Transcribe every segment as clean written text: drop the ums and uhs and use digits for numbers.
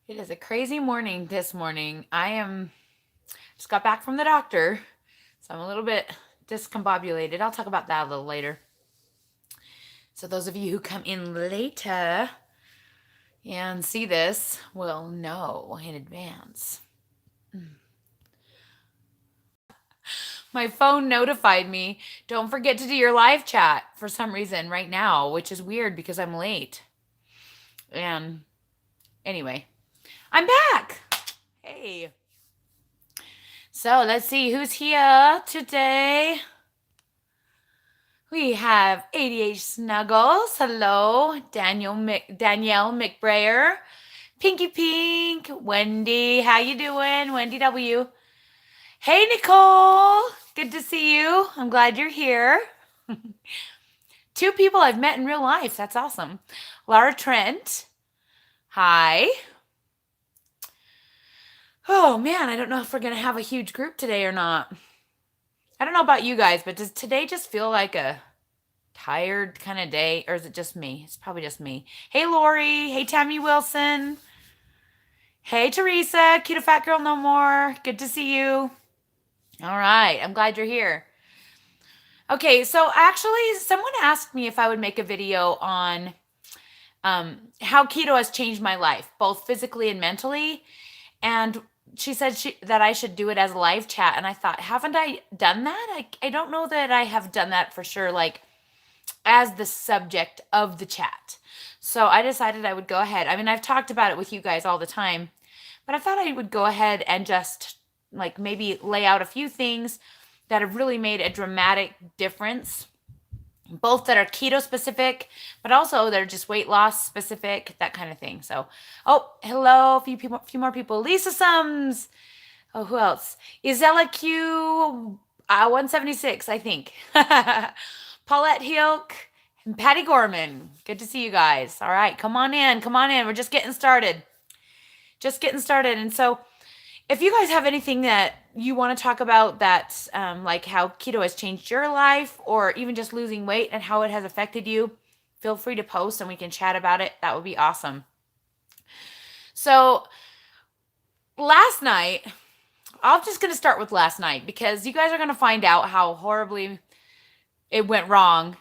It is a crazy morning this morning. Just got back from the doctor, so I'm a little bit discombobulated. I'll talk about that a little later. So those of you who come in later and see this will know in advance. My phone notified me, don't forget to do your live chat for some reason right now, which is weird because I'm late. And anyway, I'm back. Hey. So let's see who's here today. We have ADH Snuggles. Hello. Danielle McBrayer. Pinky Pink. Wendy. How you doing? Wendy W. Hey, Nicole. Good to see you. I'm glad you're here. Two people I've met in real life. That's awesome. Laura Trent. Hi. Oh, man. I don't know if we're going to have a huge group today or not. I don't know about you guys, but does today just feel like a tired kind of day, or is it just me? It's probably just me. Hey, Lori. Hey, Tammy Wilson. Hey, Teresa. Keto Fat Girl No More. Good to see you. All right. I'm glad you're here. Okay, so actually, someone asked me if I would make a video on how keto has changed my life, both physically and mentally. And she said that I should do it as a live chat. And I thought, haven't I done that? I don't know that I have done that for sure, like as the subject of the chat. So I decided I would go ahead. I mean, I've talked about it with you guys all the time, but I thought I would go ahead and just like maybe lay out a few things that have really made a dramatic difference, both that are keto specific, but also that are just weight loss specific, that kind of thing. So, oh, hello, a few more people. Lisa Sums. Oh, who else? Isella Q 176, I think. Paulette Hilk and Patty Gorman. Good to see you guys. All right, come on in. Come on in. We're just getting started. Just getting started. And so if you guys have anything that you want to talk about that's like how keto has changed your life, or even just losing weight and how it has affected you, feel free to post and we can chat about it. That would be awesome. So last night, I'm just going to start with last night because you guys are going to find out how horribly it went wrong.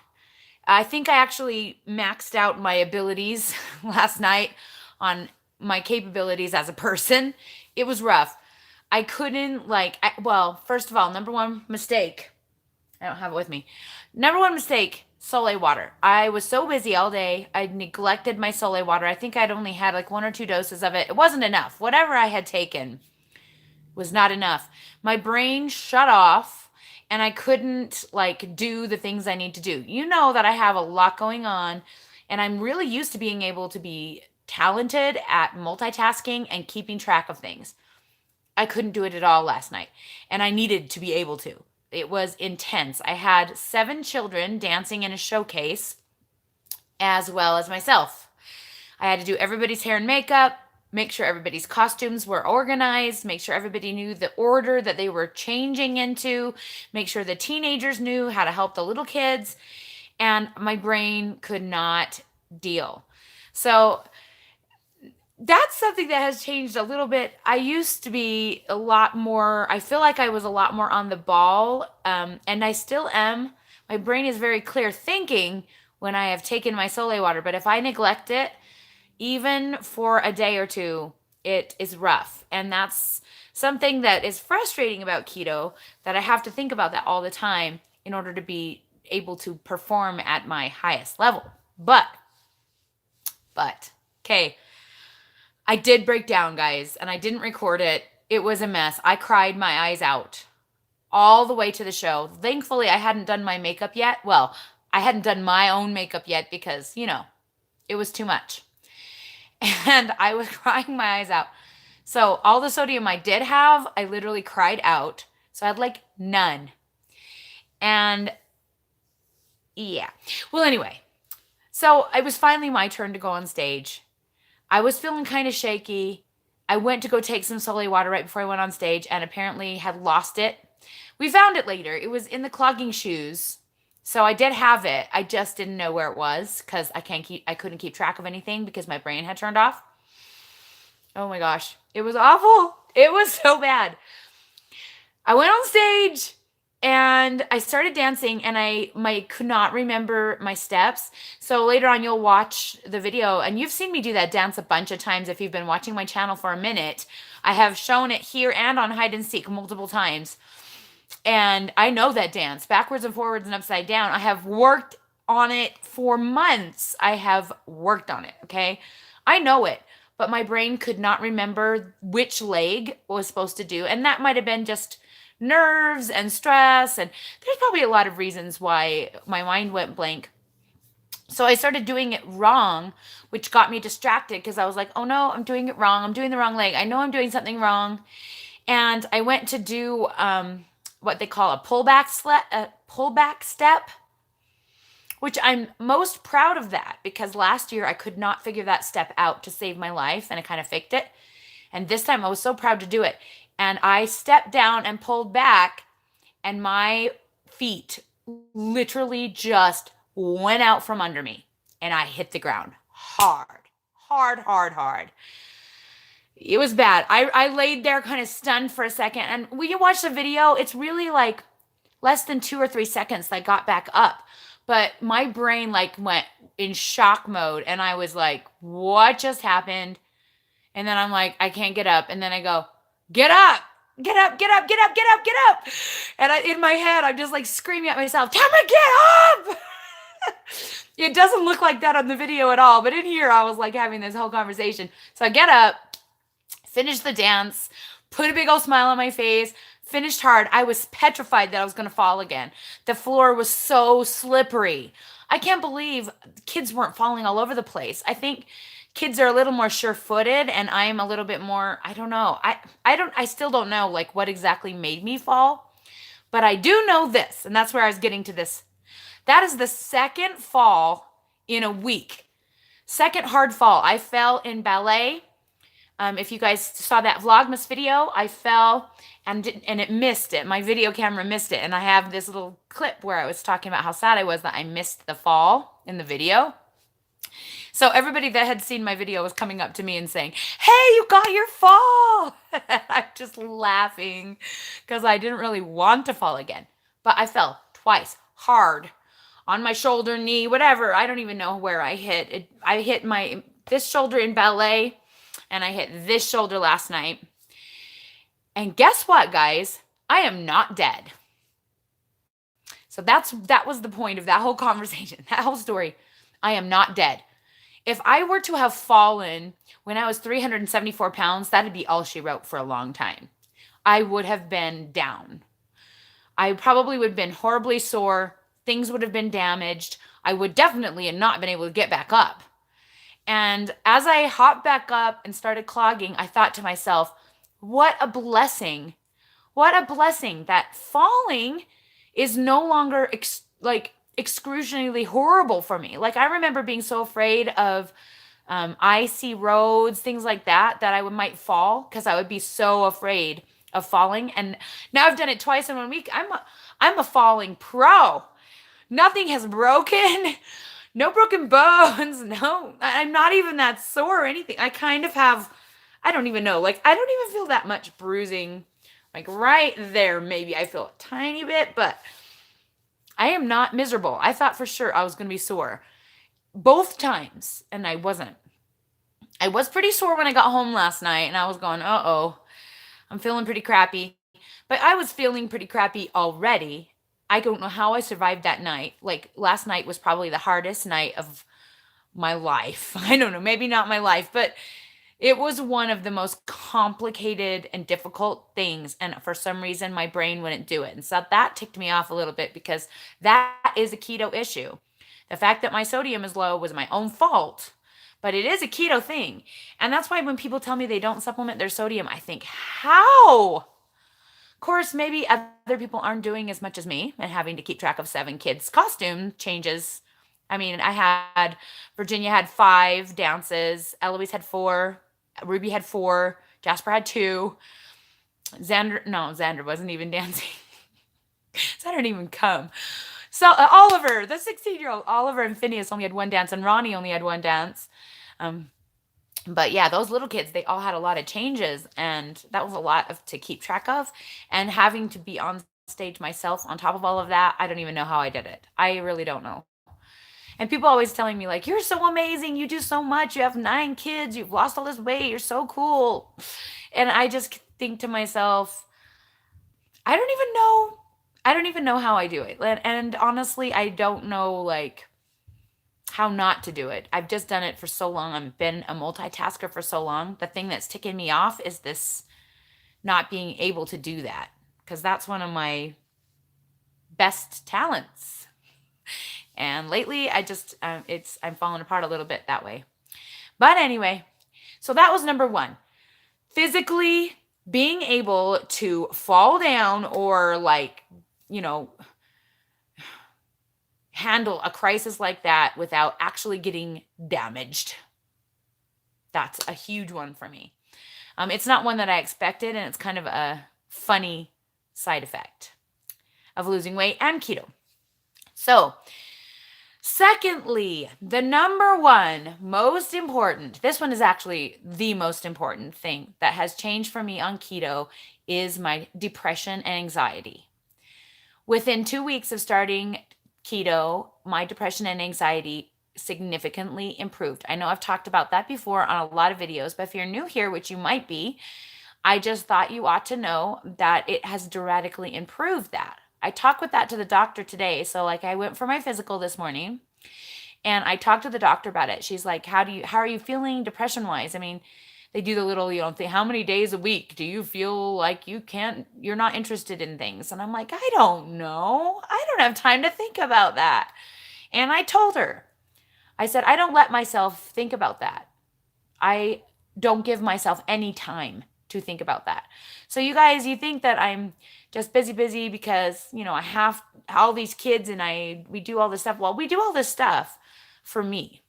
I think I actually maxed out my abilities last night on my capabilities as a person. It was rough. I couldn't well, first of all, number one mistake. I don't have it with me. Number one mistake, Soleil water. I was so busy all day. I neglected my Soleil water. I think I'd only had like 1 or 2 doses of it. It wasn't enough. Whatever I had taken was not enough. My brain shut off and I couldn't like do the things I need to do. You know that I have a lot going on and I'm really used to being able to be talented at multitasking and keeping track of things. I couldn't do it at all last night and I needed to be able to. It was intense. I had 7 children dancing in a showcase as well as myself. I had to do everybody's hair and makeup, make sure everybody's costumes were organized, make sure everybody knew the order that they were changing into, make sure the teenagers knew how to help the little kids, and my brain could not deal. So that's something that has changed a little bit. I used to be a lot more, I feel like I was a lot more on the ball, and I still am. My brain is very clear thinking when I have taken my Soleil water, but if I neglect it, even for a day or two, it is rough. And that's something that is frustrating about keto, that I have to think about that all the time in order to be able to perform at my highest level. But, okay, I did break down, guys, and I didn't record it. It was a mess. I cried my eyes out all the way to the show. Thankfully, I hadn't done my makeup yet. Well, I hadn't done my own makeup yet because, it was too much. And I was crying my eyes out. So all the sodium I did have, I literally cried out. So I had like none. And yeah. Well, anyway, so it was finally my turn to go on stage. I was feeling kind of shaky. I went to go take some Soleil water right before I went on stage and apparently had lost it. We found it later. It was in the clogging shoes. So I did have it. I just didn't know where it was because I couldn't keep track of anything because my brain had turned off. Oh my gosh. It was awful. It was so bad. I went on stage and I started dancing and I could not remember my steps. So later on you'll watch the video and you've seen me do that dance a bunch of times if you've been watching my channel for a minute. I have shown it here and on hide and seek multiple times. And I know that dance backwards and forwards and upside down. I have worked on it for months. I have worked on it, okay? I know it, but my brain could not remember which leg was supposed to do. And that might have been just nerves and stress. And there's probably a lot of reasons why my mind went blank. So I started doing it wrong, which got me distracted because I was like, oh no, I'm doing it wrong. I'm doing the wrong leg. I know I'm doing something wrong. And I went to do what they call a pullback step, which I'm most proud of that because last year I could not figure that step out to save my life and I kind of faked it. And this time I was so proud to do it. And I stepped down and pulled back and my feet literally just went out from under me and I hit the ground hard, hard, hard, hard. It was bad. I laid there kind of stunned for a second. And when you watch the video, it's really like less than 2 or 3 seconds that I got back up. But my brain like went in shock mode and I was like, what just happened? And then I'm like, I can't get up. And then I go, get up, get up, get up, get up, get up, get up. And in my head, I'm just like screaming at myself, Tamara, get up. It doesn't look like that on the video at all. But in here, I was like having this whole conversation. So I get up, finish the dance, put a big old smile on my face, finished hard. I was petrified that I was going to fall again. The floor was so slippery. I can't believe kids weren't falling all over the place. I think kids are a little more sure-footed and I'm a little bit more, I don't know. I still don't know like what exactly made me fall. But I do know this, and that's where I was getting to this. That is the second fall in a week. Second hard fall. I fell in ballet. If you guys saw that Vlogmas video, I fell and it missed it. My video camera missed it. And I have this little clip where I was talking about how sad I was that I missed the fall in the video. So everybody that had seen my video was coming up to me and saying, hey, you got your fall. I'm just laughing because I didn't really want to fall again. But I fell twice, hard, on my shoulder, knee, whatever. I don't even know where I hit. I hit this shoulder in ballet. And I hit this shoulder last night. And guess what, guys? I am not dead. So that was the point of that whole conversation, that whole story. I am not dead. If I were to have fallen when I was 374 pounds, that'd be all she wrote for a long time. I would have been down. I probably would have been horribly sore. Things would have been damaged. I would definitely have not been able to get back up. And as I hopped back up and started clogging, I thought to myself, what a blessing. What a blessing that falling is no longer excruciatingly horrible for me. Like I remember being so afraid of icy roads, things like that I might fall because I would be so afraid of falling. And now I've done it twice in 1 week. I'm a falling pro. Nothing has broken. No broken bones. No, I'm not even that sore or anything. I kind of have, I don't even know. Like, I don't even feel that much bruising. Like right there, maybe I feel a tiny bit, but I am not miserable. I thought for sure I was going to be sore both times, and I wasn't. I was pretty sore when I got home last night, and I was going, uh-oh, I'm feeling pretty crappy. But I was feeling pretty crappy already. I don't know how I survived that night. Like last night was probably the hardest night of my life. I don't know, maybe not my life, but it was one of the most complicated and difficult things. And for some reason, my brain wouldn't do it. And so that ticked me off a little bit because that is a keto issue. The fact that my sodium is low was my own fault, but it is a keto thing. And that's why when people tell me they don't supplement their sodium, I think, how? Of course, maybe other people aren't doing as much as me and having to keep track of 7 kids' costume changes. I mean, Virginia had 5 dances, Eloise had 4, Ruby had 4, Jasper had 2, Xander wasn't even dancing. Xander didn't even come. So Oliver, the 16-year-old, Oliver and Phineas only had 1 dance, and Ronnie only had 1 dance. But yeah, those little kids, they all had a lot of changes, and that was a lot of to keep track of. And having to be on stage myself on top of all of that, I don't even know how I did it. I really don't know. And people always telling me, like, you're so amazing. You do so much. You have 9 kids. You've lost all this weight. You're so cool. And I just think to myself, I don't even know. I don't even know how I do it. And honestly, I don't know, like, how not to do it. I've just done it for so long. I've been a multitasker for so long. The thing that's ticking me off is this not being able to do that, because that's one of my best talents. And lately, I'm falling apart a little bit that way. But anyway, so that was number one. Physically being able to fall down or, like, you know, handle a crisis like that without actually getting damaged. That's a huge one for me. It's not one that I expected, and it's kind of a funny side effect of losing weight and keto. So, secondly, the number one most important, this one is actually the most important thing that has changed for me on keto, is my depression and anxiety. Within 2 weeks of starting keto, my depression and anxiety significantly improved. I know I've talked about that before on a lot of videos, but if you're new here, which you might be, I just thought you ought to know that it has dramatically improved that. I talked with that to the doctor today. So, like, I went for my physical this morning and I talked to the doctor about it. She's like, how are you feeling depression wise? I mean, they do the little, how many days a week do you feel like you're not interested in things? And I'm like, I don't know. I don't have time to think about that. And I told her, I said, I don't let myself think about that. I don't give myself any time to think about that. So you guys, you think that I'm just busy because, I have all these kids and we do all this stuff. Well, we do all this stuff for me,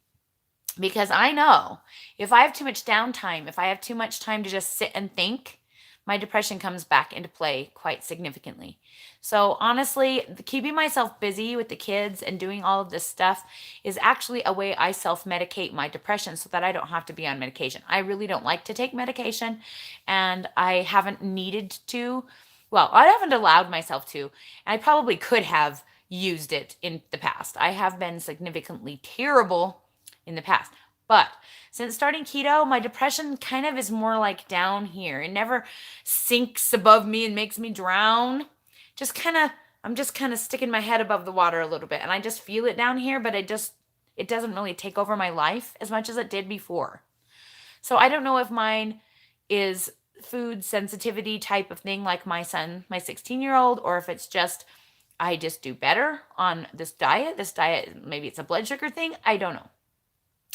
because I know if I have too much downtime, if I have too much time to just sit and think, my depression comes back into play quite significantly. So honestly, keeping myself busy with the kids and doing all of this stuff is actually a way I self-medicate my depression so that I don't have to be on medication. I really don't like to take medication, and I haven't needed to. Well, I haven't allowed myself to, and I probably could have used it in the past. I have been significantly terrible in the past. But since starting keto, my depression kind of is more like down here. It never sinks above me and makes me drown. I'm just kind of sticking my head above the water a little bit, and I just feel it down here, but it doesn't really take over my life as much as it did before. So I don't know if mine is food sensitivity type of thing like my son, my 16-year-old, or if it's just I just do better on this diet. This diet, maybe it's a blood sugar thing. I don't know.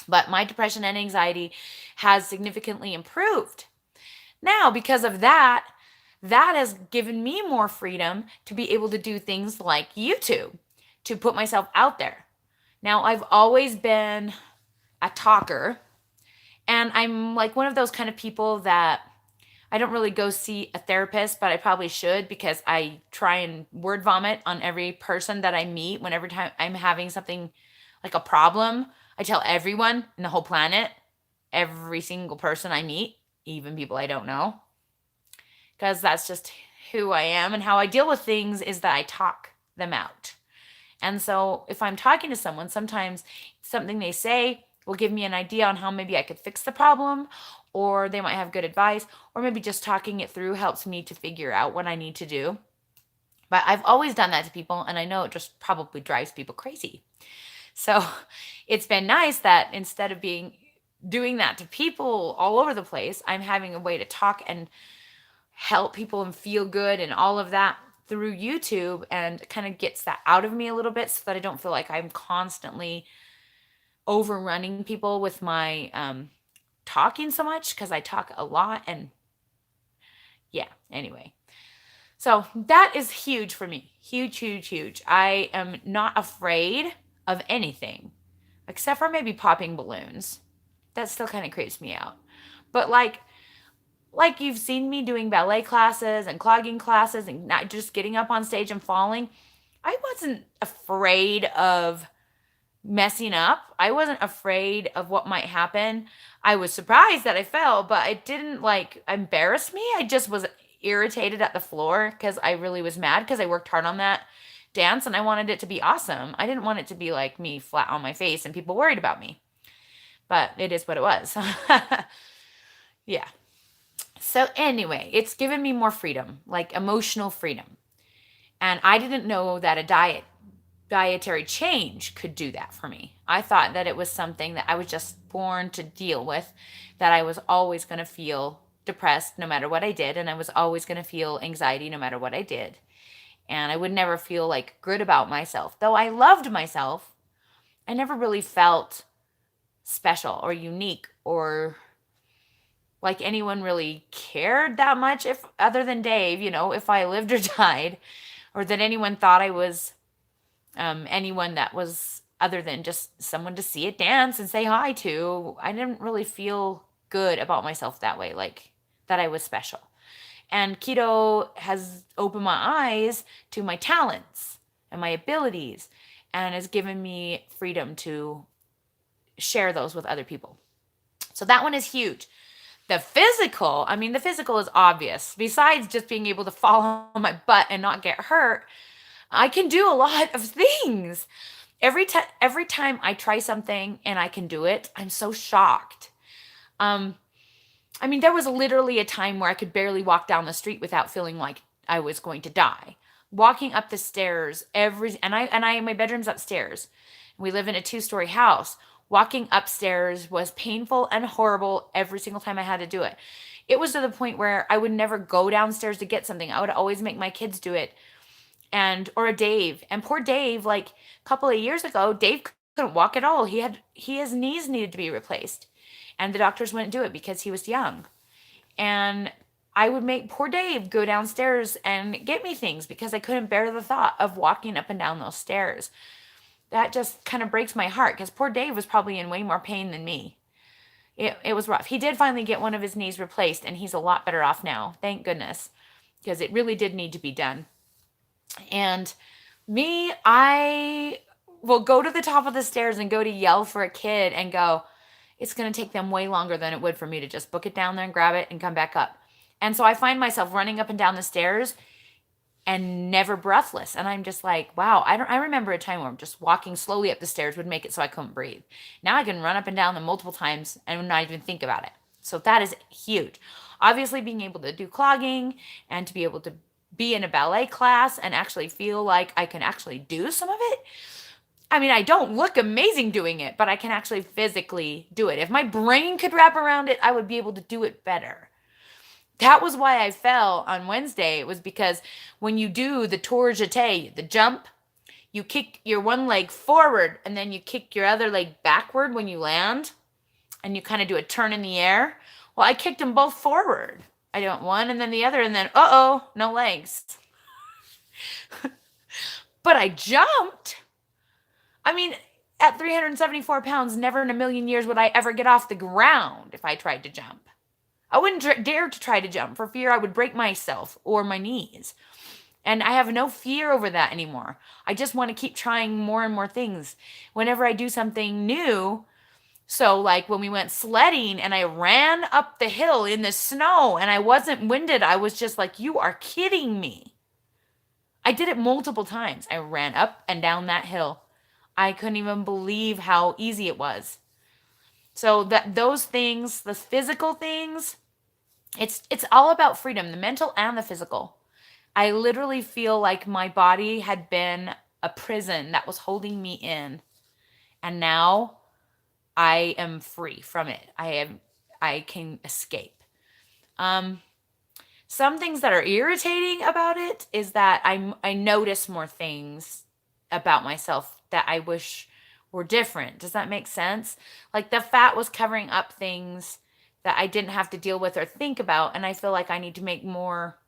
But my depression and anxiety has significantly improved. Now, because of that, that has given me more freedom to be able to do things like YouTube, to put myself out there. Now, I've always been a talker, and I'm like one of those kind of people that I don't really go see a therapist, but I probably should, because I try and word vomit on every person that I meet. Whenever time I'm having something like a problem, I tell everyone in the whole planet, every single person I meet, even people I don't know, because that's just who I am, and how I deal with things is that I talk them out. And so if I'm talking to someone, sometimes something they say will give me an idea on how maybe I could fix the problem, or they might have good advice, or maybe just talking it through helps me to figure out what I need to do. But I've always done that to people, and I know it just probably drives people crazy. So it's been nice that instead of doing that to people all over the place, I'm having a way to talk and help people and feel good and all of that through YouTube, and kind of gets that out of me a little bit so that I don't feel like I'm constantly overrunning people with my talking so much, because I talk a lot. And yeah, anyway. So that is huge for me. Huge, huge, huge. I am not afraid of anything except for maybe popping balloons. That still kind of creeps me out. But like you've seen me doing ballet classes and clogging classes and not just getting up on stage and falling, I wasn't afraid of messing up. I wasn't afraid of what might happen. I was surprised that I fell, but it didn't like embarrass me. I just was irritated at the floor because I really was mad because I worked hard on that dance and I wanted it to be awesome. I didn't want it to be like me flat on my face and people worried about me. But it is what it was. Yeah. So anyway, it's given me more freedom, like emotional freedom. And I didn't know that a dietary change could do that for me. I thought that it was something that I was just born to deal with, that I was always going to feel depressed no matter what I did, and I was always going to feel anxiety no matter what I did. And I would never feel like good about myself. Though I loved myself, I never really felt special or unique or like anyone really cared that much, if other than Dave, if I lived or died, or that anyone thought I was anyone that was other than just someone to see it dance and say hi to. I didn't really feel good about myself that way, like that I was special. And keto has opened my eyes to my talents and my abilities and has given me freedom to share those with other people. So that one is huge. The physical is obvious. Besides just being able to fall on my butt and not get hurt, I can do a lot of things. Every time I try something and I can do it, I'm so shocked. There was literally a time where I could barely walk down the street without feeling like I was going to die. Walking up the stairs my bedroom's upstairs. We live in a 2-story house. Walking upstairs was painful and horrible every single time I had to do it. It was to the point where I would never go downstairs to get something. I would always make my kids do it. Or a Dave. And poor Dave, like a couple of years ago, Dave couldn't walk at all. His knees needed to be replaced. And the doctors wouldn't do it because he was young. And I would make poor Dave go downstairs and get me things because I couldn't bear the thought of walking up and down those stairs. That just kind of breaks my heart because poor Dave was probably in way more pain than me. It was rough. He did finally get one of his knees replaced and he's a lot better off now. Thank goodness. Because it really did need to be done. And me, I will go to the top of the stairs and go to yell for a kid and go, it's going to take them way longer than it would for me to just book it down there and grab it and come back up. And so I find myself running up and down the stairs and never breathless. And I'm just like, wow, I remember a time where just walking slowly up the stairs would make it so I couldn't breathe. Now I can run up and down them multiple times and not even think about it. So that is huge. Obviously, being able to do clogging and to be able to be in a ballet class and actually feel like I can actually do some of it. I don't look amazing doing it, but I can actually physically do it. If my brain could wrap around it, I would be able to do it better. That was why I fell on Wednesday. It was because when you do the tour jeté, the jump, you kick your one leg forward and then you kick your other leg backward when you land and you kind of do a turn in the air. Well, I kicked them both forward. I did one and then the other and then, no legs. But I jumped. At 374 pounds, never in a million years would I ever get off the ground if I tried to jump. I wouldn't dare to try to jump for fear I would break myself or my knees. And I have no fear over that anymore. I just want to keep trying more and more things. Whenever I do something new, so like when we went sledding and I ran up the hill in the snow and I wasn't winded, I was just like, you are kidding me. I did it multiple times. I ran up and down that hill. I couldn't even believe how easy it was. So those things, the physical things, it's all about freedom, the mental and the physical. I literally feel like my body had been a prison that was holding me in. And now I am free from it. I can escape. Some things that are irritating about it is that I notice more things about myself that I wish were different. Does that make sense? Like the fat was covering up things that I didn't have to deal with or think about. And I feel like I need to make more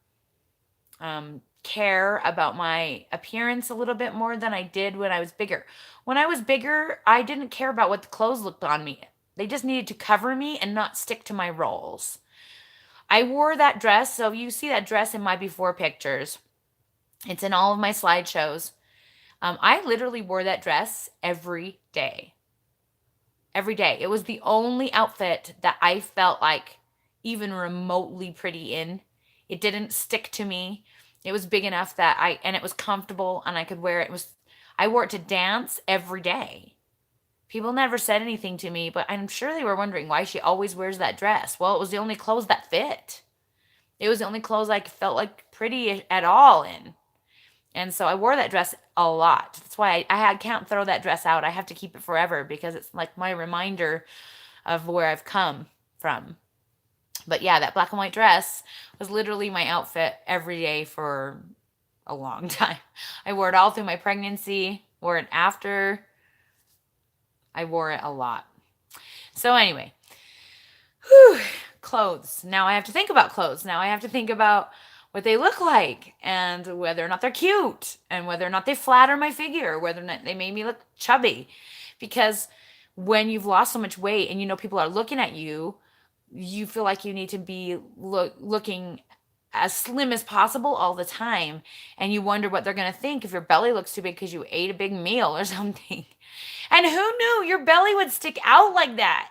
care about my appearance a little bit more than I did when I was bigger. When I was bigger, I didn't care about what the clothes looked on me. They just needed to cover me and not stick to my rolls. I wore that dress. So you see that dress in my before pictures. It's in all of my slideshows. I literally wore that dress every day. Every day. It was the only outfit that I felt like even remotely pretty in. It didn't stick to me. It was big enough that and it was comfortable and I could wear it. I wore it to dance every day. People never said anything to me, but I'm sure they were wondering why she always wears that dress. Well, it was the only clothes that fit. It was the only clothes I felt like pretty at all in. And so I wore that dress a lot. That's why I can't throw that dress out. I have to keep it forever because it's like my reminder of where I've come from. But yeah, that black and white dress was literally my outfit every day for a long time. I wore it all through my pregnancy, wore it after. I wore it a lot. So anyway, whew, clothes. Now I have to think about clothes. Now I have to think about what they look like and whether or not they're cute and whether or not they flatter my figure, whether or not they made me look chubby. Because when you've lost so much weight and you know people are looking at you, you feel like you need to be looking as slim as possible all the time. And you wonder what they're going to think if your belly looks too big because you ate a big meal or something. And who knew your belly would stick out like that?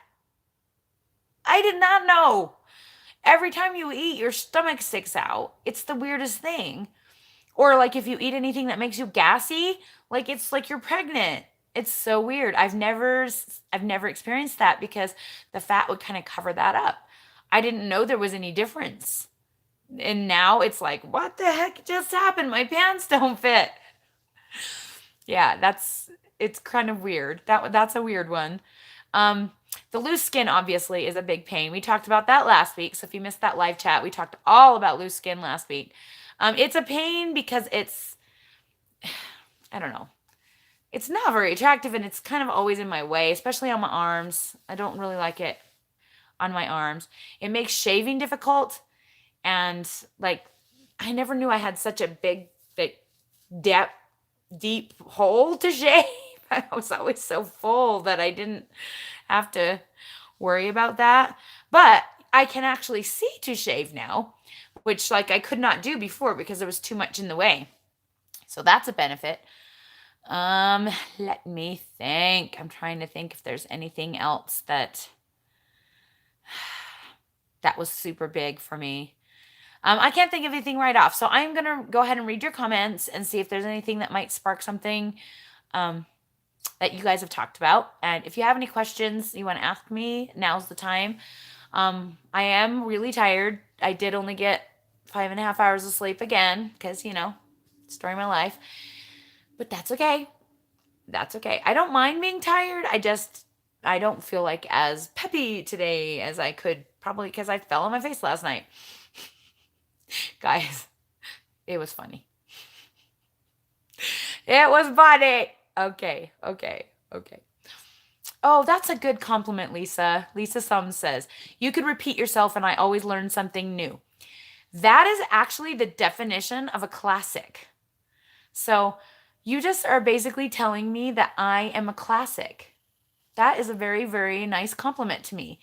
I did not know. Every time you eat, your stomach sticks out. It's the weirdest thing. Or like if you eat anything that makes you gassy, like it's like you're pregnant. It's so weird. I've never experienced that because the fat would kind of cover that up. I didn't know there was any difference. And now it's like, what the heck just happened? My pants don't fit. Yeah, it's kind of weird. That's a weird one. Um, the loose skin obviously is a big pain. We talked about that last week. So if you missed that live chat, we talked all about loose skin last week. It's a pain because I don't know. It's not very attractive and it's kind of always in my way, especially on my arms. I don't really like it on my arms. It makes shaving difficult and like I never knew I had such a big depth deep hole to shave. I was always so full that I didn't have to worry about that. But I can actually see to shave now, which like I could not do before because there was too much in the way. So that's a benefit. Let me think. I'm trying to think if there's anything else that was super big for me. I can't think of anything right off. So I'm going to go ahead and read your comments and see if there's anything that might spark something that you guys have talked about. And if you have any questions you want to ask me, now's the time. I am really tired. I did only get 5.5 hours of sleep again because, story of my life. But that's okay. That's okay. I don't mind being tired. I don't feel like as peppy today as I could, probably because I fell on my face last night. Guys, it was funny. It was funny. Okay. Oh, that's a good compliment, Lisa. Lisa Sum says, you could repeat yourself and I always learn something new. That is actually the definition of a classic. So you just are basically telling me that I am a classic. That is a very, very nice compliment to me.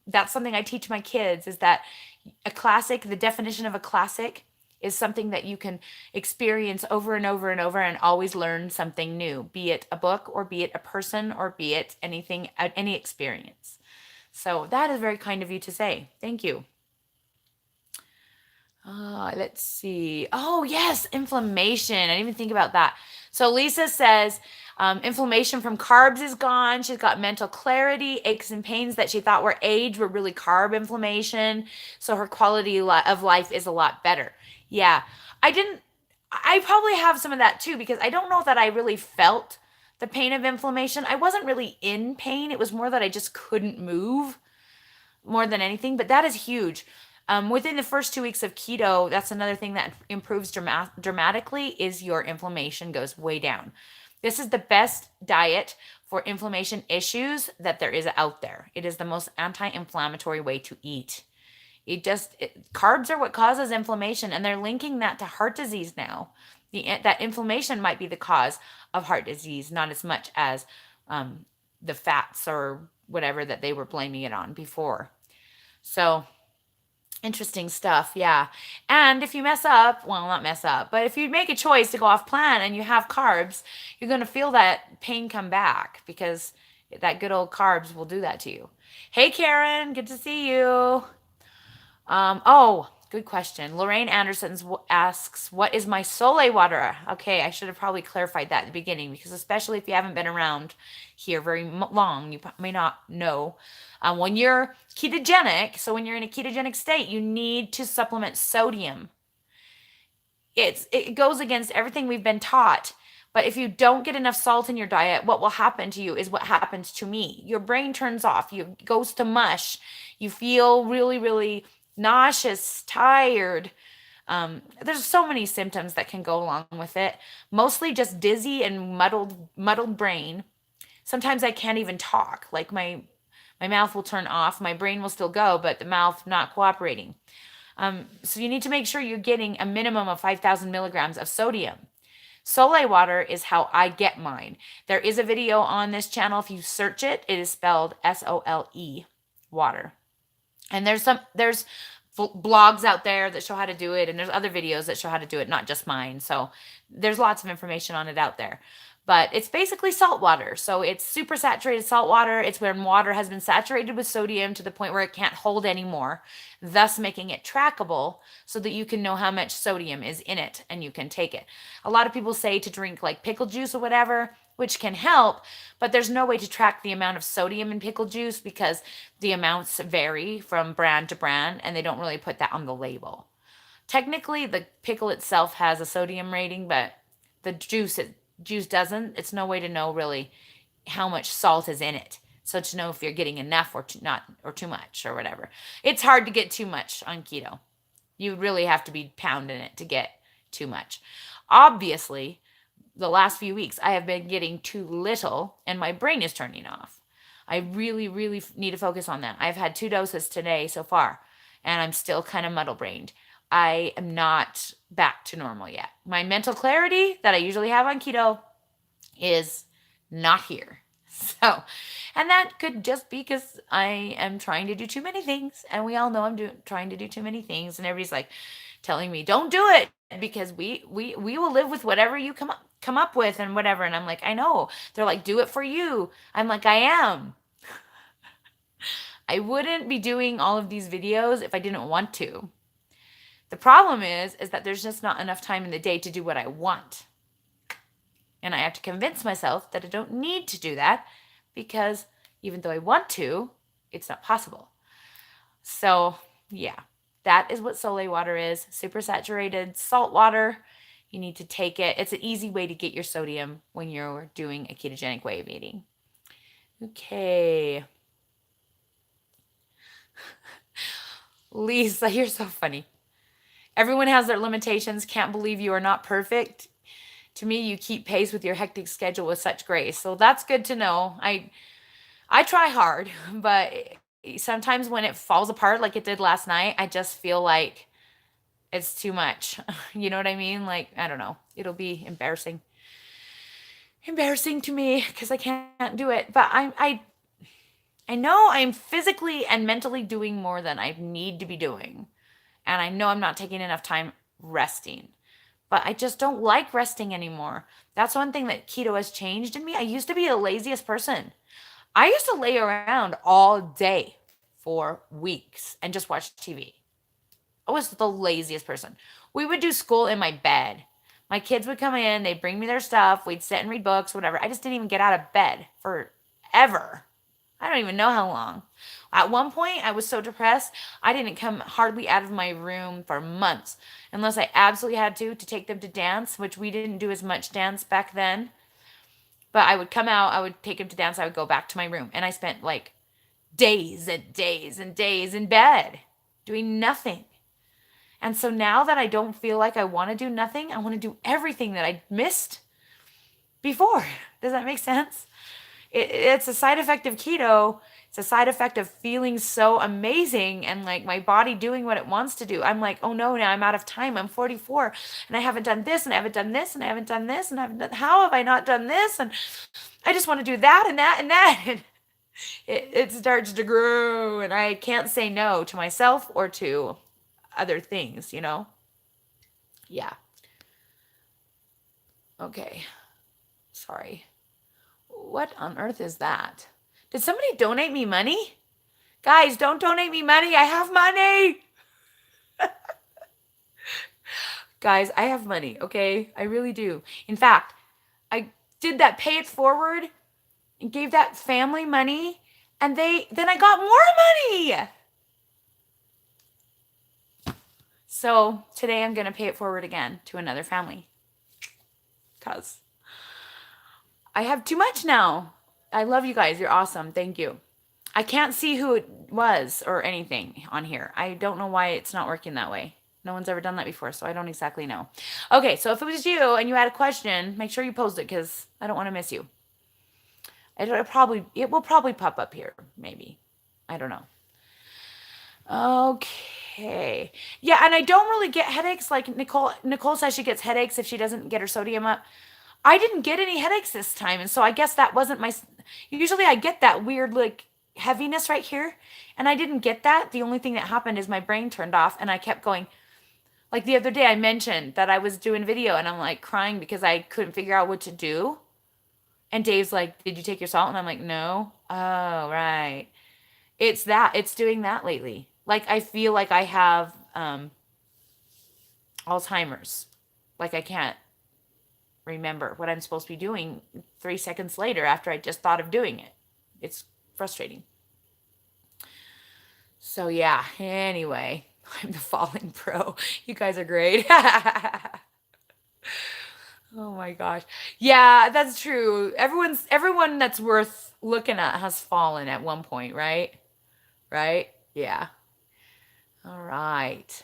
That's something I teach my kids is that a classic, the definition of a classic is something that you can experience over and over and over and always learn something new, be it a book or be it a person or be it anything, any experience. So that is very kind of you to say. Thank you. Let's see. Oh, yes, inflammation. I didn't even think about that. So Lisa says inflammation from carbs is gone. She's got mental clarity. Aches and pains that she thought were age were really carb inflammation. So her quality of life is a lot better. Yeah, I probably have some of that too because I don't know that I really felt the pain of inflammation. I wasn't really in pain. It was more that I just couldn't move more than anything, but that is huge. Within the first 2 weeks of keto, that's another thing that improves dramatically is your inflammation goes way down. This is the best diet for inflammation issues that there is out there. It is the most anti-inflammatory way to eat. Carbs are what causes inflammation, and they're linking that to heart disease now. That inflammation might be the cause of heart disease, not as much as the fats or whatever that they were blaming it on before. So Interesting stuff, yeah. And if you mess up, well, not mess up, but if you make a choice to go off plan and you have carbs, you're going to feel that pain come back because that good old carbs will do that to you. Hey, Karen, good to see you. Oh, good question. Lorraine Anderson asks, "What is my Sole water?" Okay, I should have probably clarified that at the beginning because, especially if you haven't been around here very long, you may not know. When you're ketogenic, so when you're in a ketogenic state, you need to supplement sodium. It goes against everything we've been taught. But if you don't get enough salt in your diet, what will happen to you is what happens to me. Your brain turns off, you goes to mush. You feel really, really nauseous, tired. There's so many symptoms that can go along with it. Mostly just dizzy and muddled brain. Sometimes I can't even talk. Like my mouth will turn off, my brain will still go, but the mouth not cooperating. So you need to make sure you're getting a minimum of 5,000 milligrams of sodium. Sole water is how I get mine. There is a video on this channel. If you search it, it is spelled SOLE water. And there's blogs out there that show how to do it, and there's other videos that show how to do it, not just mine. So there's lots of information on it out there. But it's basically salt water. So it's super saturated salt water. It's when water has been saturated with sodium to the point where it can't hold anymore, thus making it trackable so that you can know how much sodium is in it and you can take it. A lot of people say to drink like pickle juice or whatever, which can help, but there's no way to track the amount of sodium in pickle juice because the amounts vary from brand to brand and they don't really put that on the label. Technically, the pickle itself has a sodium rating, but the juice doesn't. It's no way to know really how much salt is in it. So to know if you're getting enough or not or too much or whatever. It's hard to get too much on keto. You really have to be pounding it to get too much. Obviously, the last few weeks I have been getting too little and my brain is turning off. I really, really need to focus on that. I've had 2 doses today so far and I'm still kind of muddle brained. I am not back to normal yet. My mental clarity that I usually have on keto is not here. So, and that could just be because I am trying to do too many things. And we all know I'm trying to do too many things. And everybody's like telling me, don't do it because we will live with whatever you come up with and whatever. And I'm like, I know. They're like, do it for you. I'm like, I am. I wouldn't be doing all of these videos if I didn't want to. The problem is that there's just not enough time in the day to do what I want. And I have to convince myself that I don't need to do that because even though I want to, it's not possible. So, yeah, that is what Sole water is. Super saturated salt water. You need to take it. It's an easy way to get your sodium when you're doing a ketogenic way of eating. Okay. Lisa, you're so funny. Everyone has their limitations. Can't believe you are not perfect. To me, you keep pace with your hectic schedule with such grace. So that's good to know. I try hard, but sometimes when it falls apart like it did last night, I just feel like it's too much. You know what I mean? Like, I don't know. It'll be embarrassing. Embarrassing to me because I can't do it. But I know I'm physically and mentally doing more than I need to be doing. And I know I'm not taking enough time resting. But I just don't like resting anymore. That's one thing that keto has changed in me. I used to be the laziest person. I used to lay around all day for weeks and just watch TV. I was the laziest person. We would do school in my bed. My kids would come in, they'd bring me their stuff, we'd sit and read books, whatever. I just didn't even get out of bed for ever. I don't even know how long. At one point, I was so depressed, I didn't come hardly out of my room for months, unless I absolutely had to take them to dance, which we didn't do as much dance back then. But I would come out, I would take them to dance, I would go back to my room, and I spent like days and days and days in bed doing nothing. And so now that I don't feel like I want to do nothing, I want to do everything that I missed before. Does that make sense? It's a side effect of keto. It's a side effect of feeling so amazing and like my body doing what it wants to do. I'm like, oh no, now I'm out of time. I'm 44 and I haven't done this and I haven't done this and I haven't done this and I haven't done, how have I not done this? And I just want to do that and that and that. And it starts to grow and I can't say no to myself or to other things, you know? Yeah. Okay. Sorry. What on earth is that? Did somebody donate me money? Guys, don't donate me money. I have money. Guys, I have money, okay? I really do. In fact, I did that pay it forward and gave that family money, and then I got more money. So today I'm going to pay it forward again to another family because I have too much now. I love you guys. You're awesome. Thank you. I can't see who it was or anything on here. I don't know why it's not working that way. No one's ever done that before, so I don't exactly know. Okay, so if it was you and you had a question, make sure you post it because I don't want to miss you. It will probably pop up here, maybe. I don't know. Okay. Yeah, and I don't really get headaches. Like Nicole says she gets headaches if she doesn't get her sodium up. I didn't get any headaches this time, and so I guess that wasn't my. Usually I get that weird like heaviness right here, and I didn't get that. The only thing that happened is my brain turned off, and I kept going. Like the other day, I mentioned that I was doing video, and I'm like crying because I couldn't figure out what to do. And Dave's like, "Did you take your salt?" And I'm like, "No." Oh, right. It's that. It's doing that lately. Like I feel like I have Alzheimer's. Like I can't remember what I'm supposed to be doing 3 seconds later after I just thought of doing it. It's frustrating. So yeah, anyway, I'm the falling pro. You guys are great. Oh my gosh. Yeah, that's true. Everyone that's worth looking at has fallen at one point, right? Right? Yeah. All right.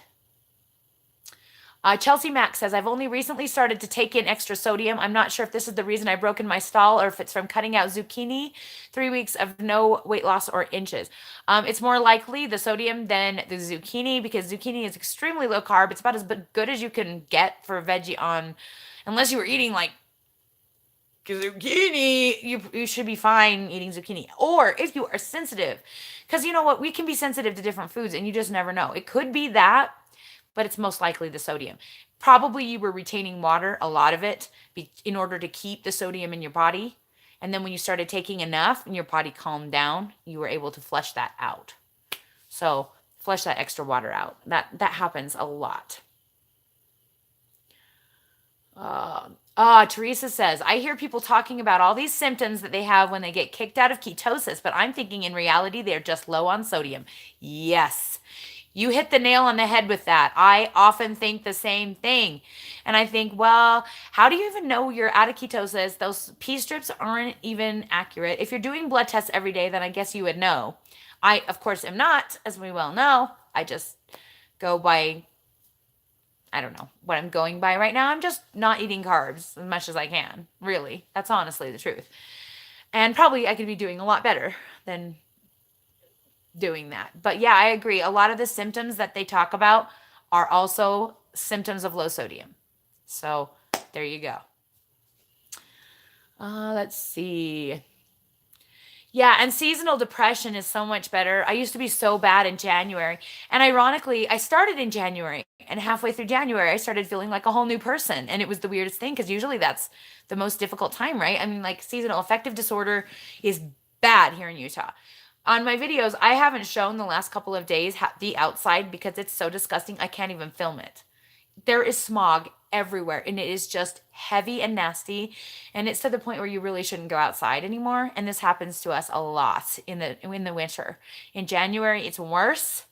Chelsea Mack says, I've only recently started to take in extra sodium. I'm not sure if this is the reason I broke in my stall or if it's from cutting out zucchini. 3 weeks of no weight loss or inches. It's more likely the sodium than the zucchini because zucchini is extremely low carb. It's about as good as you can get for a veggie on, unless you were eating like zucchini, you should be fine eating zucchini. Or if you are sensitive, because you know what, we can be sensitive to different foods and you just never know. It could be that, but it's most likely the sodium. Probably you were retaining water, a lot of it, in order to keep the sodium in your body. And then when you started taking enough and your body calmed down, you were able to flush that out. So flush that extra water out. That happens a lot. Teresa says, I hear people talking about all these symptoms that they have when they get kicked out of ketosis, but I'm thinking in reality they're just low on sodium. Yes. You hit the nail on the head with that. I often think the same thing. And I think, well, how do you even know you're out of ketosis? Those pee strips aren't even accurate. If you're doing blood tests every day, then I guess you would know. I, of course, am not, as we well know. I just go by, I don't know what I'm going by right now. I'm just not eating carbs as much as I can. Really. That's honestly the truth. And probably I could be doing a lot better than doing that. But yeah, I agree. A lot of the symptoms that they talk about are also symptoms of low sodium. So there you go. Let's see. Yeah, and seasonal depression is so much better. I used to be so bad in January. And ironically, I started in January. And halfway through January, I started feeling like a whole new person. And it was the weirdest thing because usually that's the most difficult time, right? I mean, like seasonal affective disorder is bad here in Utah. On my videos, I haven't shown the last couple of days the outside because it's so disgusting. I can't even film it. There is smog everywhere and it is just heavy and nasty, and it's to the point where you really shouldn't go outside anymore, and this happens to us a lot in the winter. In January it's worse,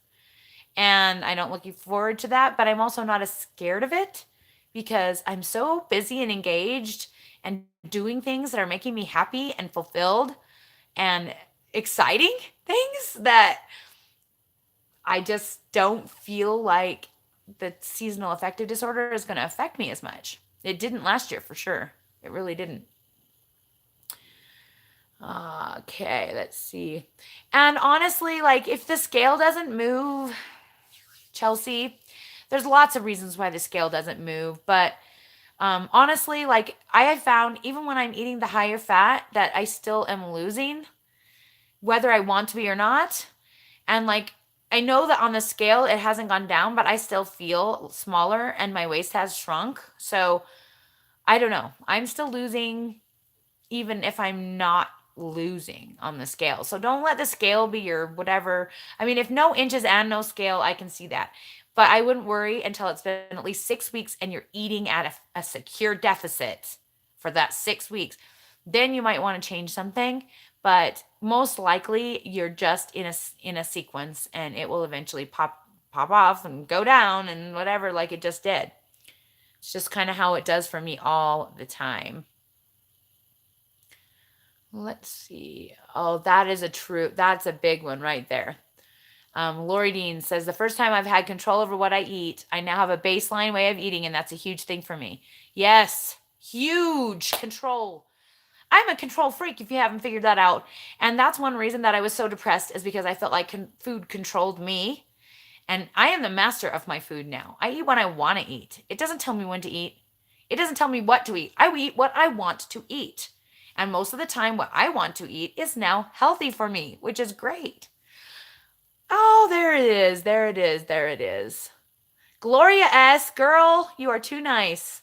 and I don't looking forward to that, but I'm also not as scared of it because I'm so busy and engaged and doing things that are making me happy and fulfilled and exciting things that I just don't feel like the seasonal affective disorder is going to affect me as much. It didn't last year for sure. It really didn't. Okay, let's see. And honestly, like if the scale doesn't move, Chelsea, there's lots of reasons why the scale doesn't move, but honestly, like I have found even when I'm eating the higher fat that I still am losing, whether I want to be or not. And like I know that on the scale it hasn't gone down, but I still feel smaller and my waist has shrunk. So I don't know. I'm still losing even if I'm not losing on the scale. So don't let the scale be your whatever. I mean, if no inches and no scale, I can see that. But I wouldn't worry until it's been at least 6 weeks and you're eating at a secure deficit for that 6 weeks. Then you might want to change something. But most likely you're just in a sequence and it will eventually pop off and go down and whatever like it just did. It's just kind of how it does for me all the time. Let's see. Oh, that's a big one right there. Lori Dean says, the first time I've had control over what I eat, I now have a baseline way of eating, and that's a huge thing for me. Yes, huge control. I'm a control freak if you haven't figured that out. And that's one reason that I was so depressed is because I felt like food controlled me. And I am the master of my food now. I eat what I want to eat. It doesn't tell me when to eat. It doesn't tell me what to eat. I eat what I want to eat. And most of the time, what I want to eat is now healthy for me, which is great. Oh, there it is. There it is. There it is. Gloria S. Girl, you are too nice.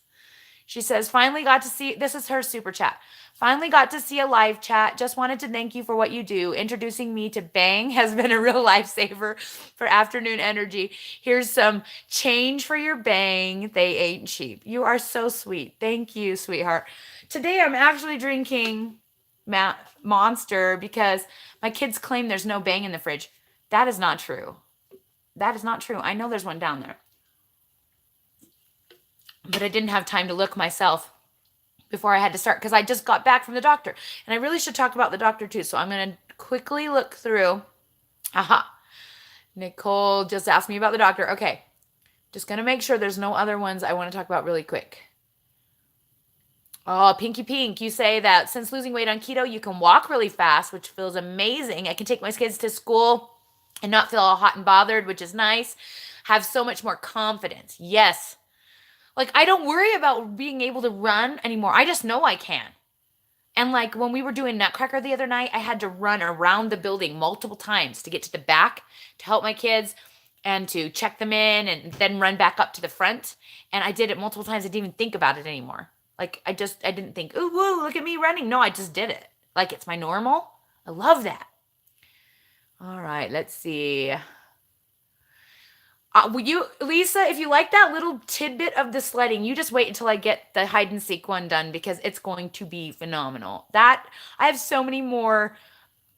She says, finally got to see, this is her super chat. Finally got to see a live chat. Just wanted to thank you for what you do. Introducing me to Bang has been a real lifesaver for afternoon energy. Here's some change for your Bang. They ain't cheap. You are so sweet. Thank you, sweetheart. Today I'm actually drinking Monster because my kids claim there's no Bang in the fridge. That is not true. That is not true. I know there's one down there. But I didn't have time to look myself before I had to start because I just got back from the doctor. And I really should talk about the doctor too. So I'm going to quickly look through. Aha. Nicole just asked me about the doctor. Okay. Just going to make sure there's no other ones I want to talk about really quick. Oh, Pinky Pink, you say that since losing weight on keto, you can walk really fast, which feels amazing. I can take my kids to school and not feel all hot and bothered, which is nice. Have so much more confidence. Yes. Like, I don't worry about being able to run anymore. I just know I can. And like when we were doing Nutcracker the other night, I had to run around the building multiple times to get to the back to help my kids and to check them in and then run back up to the front. And I did it multiple times. I didn't even think about it anymore. Like I didn't think, ooh, woo, look at me running. No, I just did it. Like it's my normal. I love that. All right, let's see. Lisa, if you like that little tidbit of the sledding, you just wait until I get the hide and seek one done because it's going to be phenomenal. I have so many more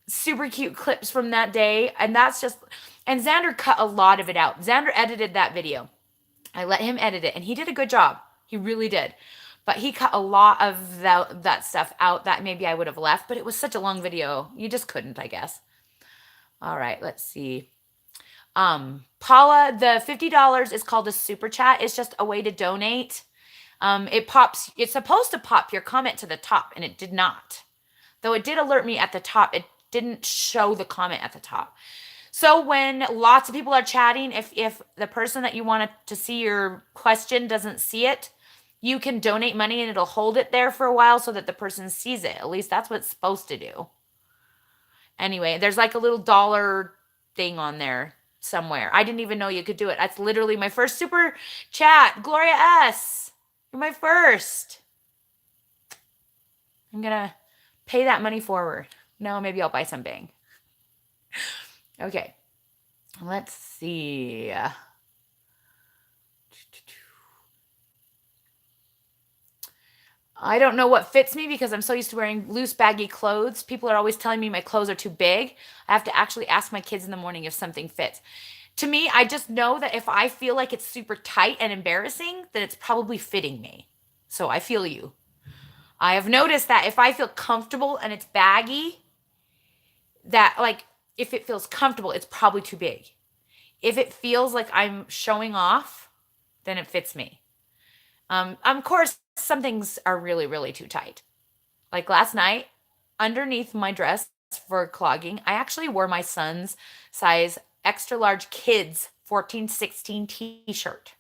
super cute clips from that day, and and Xander cut a lot of it out. Xander edited that video. I let him edit it, and he did a good job. He really did. But he cut a lot of that stuff out that maybe I would have left, but it was such a long video. You just couldn't, I guess. All right, let's see. Paula, the $50 is called a super chat. It's just a way to donate. It's supposed to pop your comment to the top, and it did not. Though it did alert me at the top, it didn't show the comment at the top. So when lots of people are chatting, if the person that you wanted to see your question doesn't see it, you can donate money and it'll hold it there for a while so that the person sees it. At least that's what it's supposed to do. Anyway, there's like a little dollar thing on there somewhere. I didn't even know you could do it. That's literally my first super chat. Gloria S. You're my first. I'm going to pay that money forward. No, maybe I'll buy some Bang. Okay. Let's see. I don't know what fits me because I'm so used to wearing loose, baggy clothes. People are always telling me my clothes are too big. I have to actually ask my kids in the morning if something fits. To me, I just know that if I feel like it's super tight and embarrassing, then it's probably fitting me. So I feel you. I have noticed that if I feel comfortable and it's baggy, that like if it feels comfortable, it's probably too big. If it feels like I'm showing off, then it fits me. Of course, some things are really, really too tight. Like last night, underneath my dress for clogging, I actually wore my son's size extra large kids 14-16 t-shirt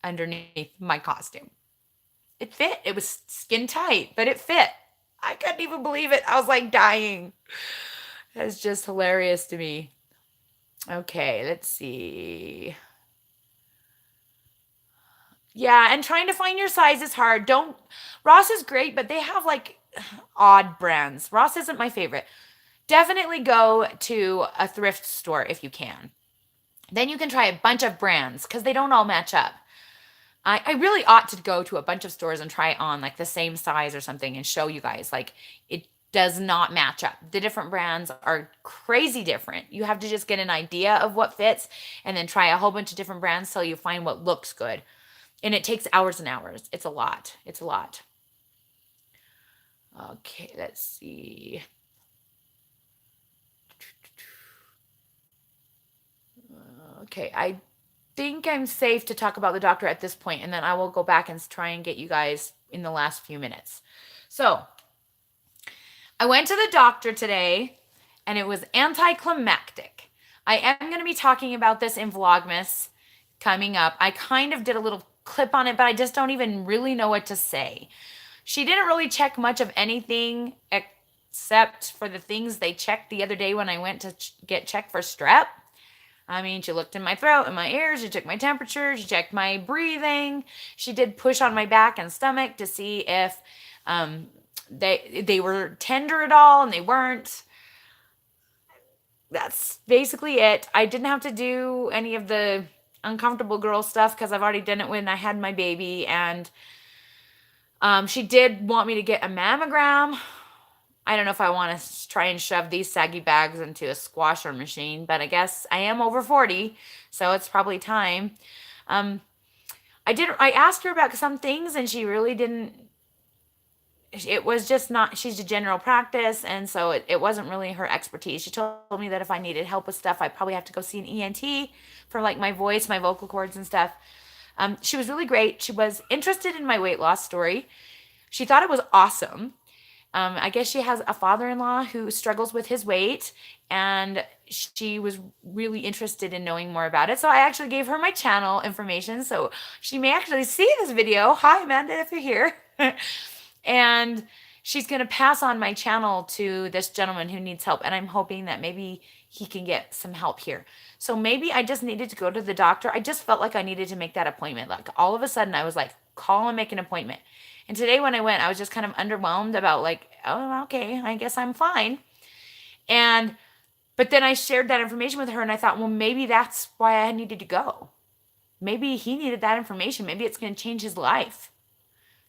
underneath my costume. It fit. It was skin tight, but it fit. I couldn't even believe it. I was like dying. That's just hilarious to me. Okay, let's see. Yeah, and trying to find your size is hard. Don't Ross is great, but they have like odd brands. Ross isn't my favorite. Definitely go to a thrift store if you can. Then you can try a bunch of brands because they don't all match up. I really ought to go to a bunch of stores and try on like the same size or something and show you guys. Like it does not match up. The different brands are crazy different. You have to just get an idea of what fits and then try a whole bunch of different brands till you find what looks good. And it takes hours and hours. It's a lot. It's a lot. Okay, let's see. Okay, I think I'm safe to talk about the doctor at this point, and then I will go back and try and get you guys in the last few minutes. So, I went to the doctor today, and it was anticlimactic. I am going to be talking about this in Vlogmas coming up. I kind of did a little clip on it, but I just don't even really know what to say. She didn't really check much of anything except for the things they checked the other day when I went to get checked for strep. I mean, she looked in my throat and my ears. She took my temperature. She checked my breathing. She did push on my back and stomach to see if they were tender at all, and they weren't. That's basically it. I didn't have to do any of the uncomfortable girl stuff because I've already done it when I had my baby. And she did want me to get a mammogram. I don't know if I want to try and shove these saggy bags into a squasher machine, but I guess I am over 40, so it's probably time. I asked her about some things and she really didn't, it was just not, she's a general practice, and so it wasn't really her expertise. She told me that if I needed help with stuff, I'd probably have to go see an ENT for like my voice, my vocal cords and stuff. She was really great. She was interested in my weight loss story. She thought it was awesome. I guess she has a father-in-law who struggles with his weight, and she was really interested in knowing more about it. So I actually gave her my channel information, so she may actually see this video. Hi, Amanda, if you're here. And she's going to pass on my channel to this gentleman who needs help, and I'm hoping that maybe he can get some help here. So maybe I just needed to go to the doctor. I just felt like I needed to make that appointment. Like all of a sudden I was like, call and make an appointment. And today when I went, I was just kind of underwhelmed about like, oh, okay, I guess I'm fine. But then I shared that information with her, and I thought, well, maybe that's why I needed to go. Maybe he needed that information. Maybe it's going to change his life.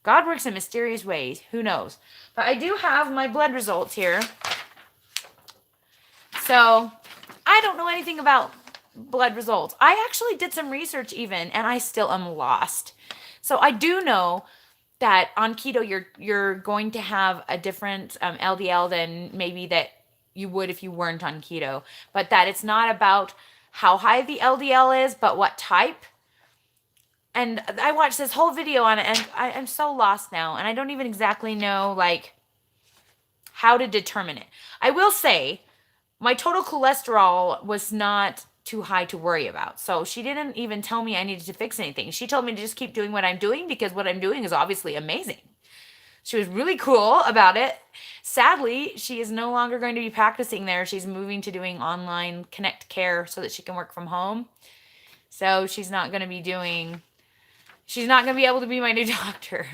God works in mysterious ways. Who knows? But I do have my blood results here. So I don't know anything about blood results. I actually did some research even, and I still am lost. So I do know that on keto, you're going to have a different LDL than maybe that you would if you weren't on keto. But that it's not about how high the LDL is, but what type. And I watched this whole video on it, and I'm so lost now, and I don't even exactly know like how to determine it. I will say my total cholesterol was not too high to worry about. So she didn't even tell me I needed to fix anything. She told me to just keep doing what I'm doing because what I'm doing is obviously amazing. She was really cool about it. Sadly, she is no longer going to be practicing there. She's moving to doing online Connect Care so that she can work from home. So she's not going to be able to be my new doctor,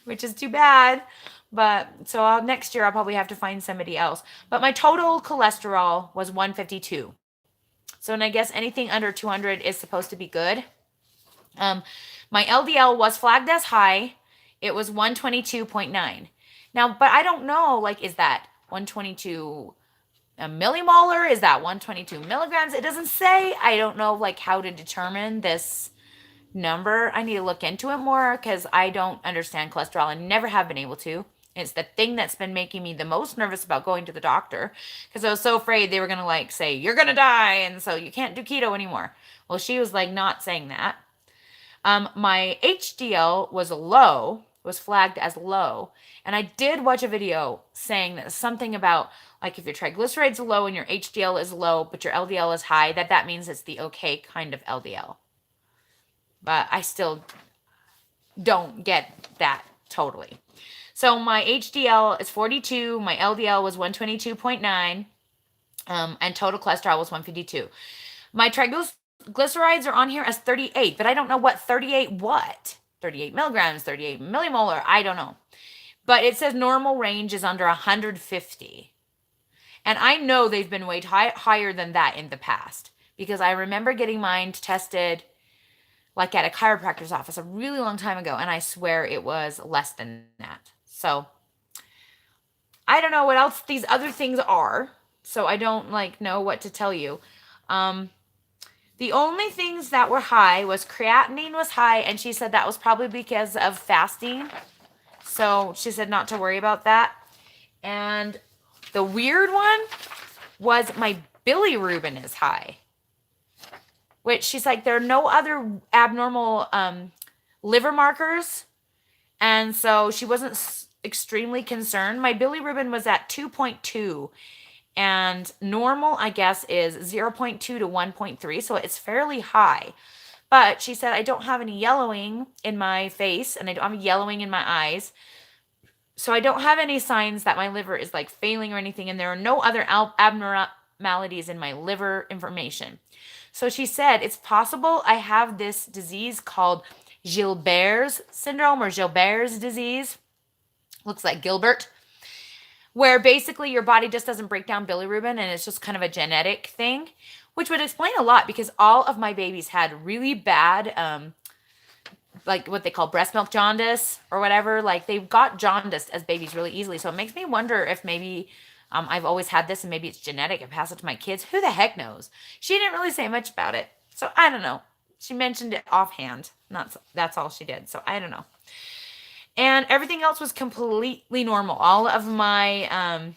which is too bad. But so next year I'll probably have to find somebody else. But my total cholesterol was 152. So, and I guess anything under 200 is supposed to be good. My LDL was flagged as high. It was 122.9. Now, but I don't know, like, is that 122 millimolar? Is that 122 milligrams? It doesn't say. I don't know, like, how to determine this number. I need to look into it more because I don't understand cholesterol and never have been able to. It's the thing that's been making me the most nervous about going to the doctor because I was so afraid they were going to like say, you're going to die, and so you can't do keto anymore. Well, she was like not saying that. My HDL was low, was flagged as low. And I did watch a video saying that something about like if your triglycerides are low and your HDL is low, but your LDL is high, that means it's the okay kind of LDL. But I still don't get that totally. So my HDL is 42. My LDL was 122.9. And total cholesterol was 152. My triglycerides are on here as 38, but I don't know what 38 what. 38 milligrams, 38 millimolar, I don't know. But it says normal range is under 150. And I know they've been way higher than that in the past because I remember getting mine tested like at a chiropractor's office a really long time ago, and I swear it was less than that. So I don't know what else these other things are, so I don't like know what to tell you. The only things that were high was creatinine was high, and she said that was probably because of fasting. So she said not to worry about that. And the weird one was my bilirubin is high, which she's like, there are no other abnormal liver markers. And so she wasn't extremely concerned. My bilirubin was at 2.2, and normal, I guess, is 0.2 to 1.3. So it's fairly high. But she said, I don't have any yellowing in my face and I don't have yellowing in my eyes. So I don't have any signs that my liver is like failing or anything. And there are no other abnormalities in my liver information. So she said, it's possible I have this disease called Gilbert's syndrome or Gilbert's disease. Looks like Gilbert, where basically your body just doesn't break down bilirubin and it's just kind of a genetic thing, which would explain a lot because all of my babies had really bad, like what they call breast milk jaundice or whatever. Like they got jaundice as babies really easily. So it makes me wonder if maybe I've always had this and maybe it's genetic. I pass it to my kids. Who the heck knows? She didn't really say much about it. So I don't know. She mentioned it offhand. That's all she did. So I don't know. And everything else was completely normal. All of my